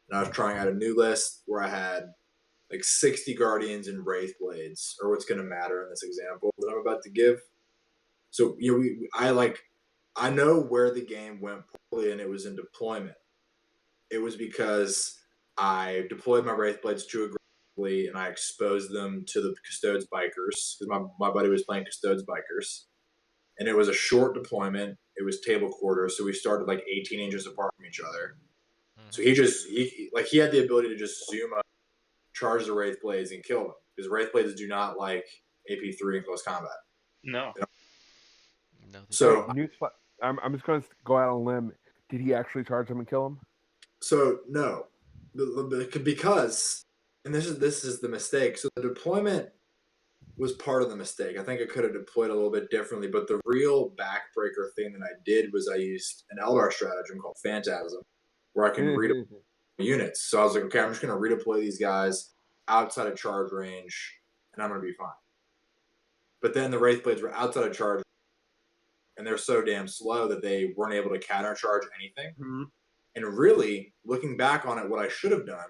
and I was trying out a new list where I had like 60 Guardians and Wraith Blades, or what's gonna matter in this example that I'm about to give. So I know where the game went poorly, and it was in deployment. It was because I deployed my Wraith Blades to a and I exposed them to the Custodes bikers because my buddy was playing Custodes bikers, and it was a short deployment. It was table quarter, so we started like 18 inches apart from each other. So he had the ability to just zoom up, charge the Wraith Blades, and kill them because Wraith Blades do not like AP3 in close combat. No. No. So I'm just going to go out on a limb. Did he actually charge him and kill him? So no, because, and this is the mistake. So the deployment was part of the mistake. I think I could have deployed a little bit differently, but the real backbreaker thing that I did was I used an Eldar stratagem called Phantasm, where I can redeploy units. So I was like, okay, I'm just going to redeploy these guys outside of charge range, and I'm going to be fine. But then the Wraith Blades were outside of charge, and they're so damn slow that they weren't able to countercharge anything. Mm-hmm. And really, looking back on it, what I should have done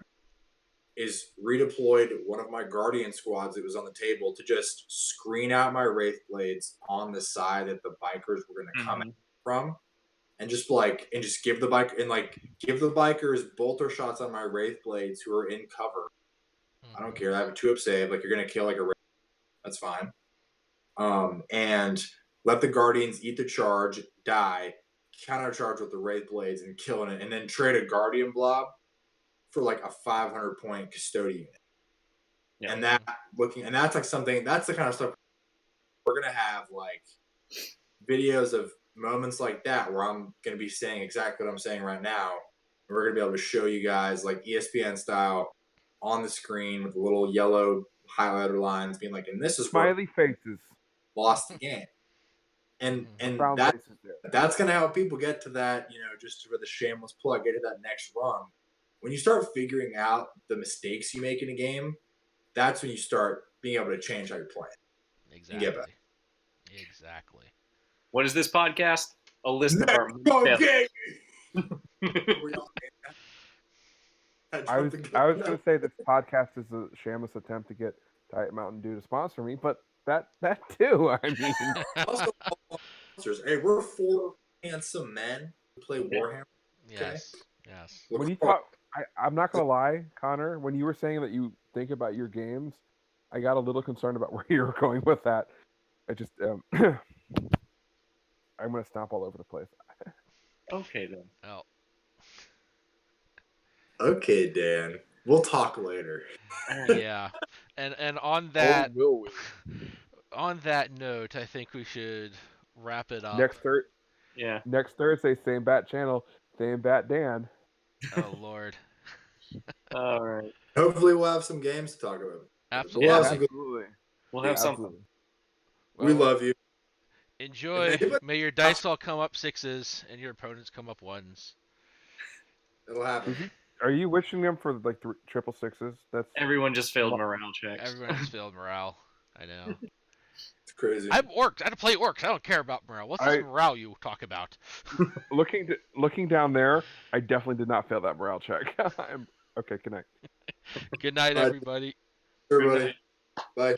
is redeployed one of my Guardian squads that was on the table to just screen out my Wraith Blades on the side that the bikers were going to come from, and just give the bikers bolter shots on my Wraith Blades who are in cover. I don't care. I have a 2-up save. Like, you're going to kill like a Wraith. That's fine. And let the Guardians eat the charge, die, countercharge with the Wraith Blades and killing it, and then trade a Guardian blob for like a 500-point Custodian unit. Yeah. And that's like something, that's the kind of stuff we're going to have, like videos of moments like that where I'm going to be saying exactly what I'm saying right now. And we're going to be able to show you guys like ESPN style on the screen with the little yellow highlighter lines being like, and this is smiley faces. Lost the game. And that's going to help people get to that, just for the shameless plug, get to that next rung. When you start figuring out the mistakes you make in a game, that's when you start being able to change how you're playing. Exactly. And get better. Exactly. What is this podcast? A list of our I was going to say this podcast is a shameless attempt to get Diet Mountain Dew to sponsor me, but that too. I mean, also, hey, we're 4 handsome men who play Warhammer. Okay? Yes. When you talk, I'm not gonna lie, Connor. When you were saying that you think about your games, I got a little concerned about where you were going with that. I just, I'm gonna stomp all over the place. Okay then. Oh. Okay, Dan. We'll talk later. Yeah, and on that, on that note, I think we should wrap it up. Next Thursday, same bat channel, same bat Dan. Oh Lord. All right. Hopefully, we'll have some games to talk about. Absolutely. We'll have something. We love you. Enjoy. May your dice all come up 6s and your opponents come up 1s. It'll happen. Are you wishing them for like triple 6s? That's everyone just failed morale checks. Everyone just failed morale. I know. It's crazy. I'm orcs. I had to play orcs. I don't care about morale. What's this morale you talk about? looking down there, I definitely did not fail that morale check. Okay, connect. Good night, everybody. Everybody. Bye.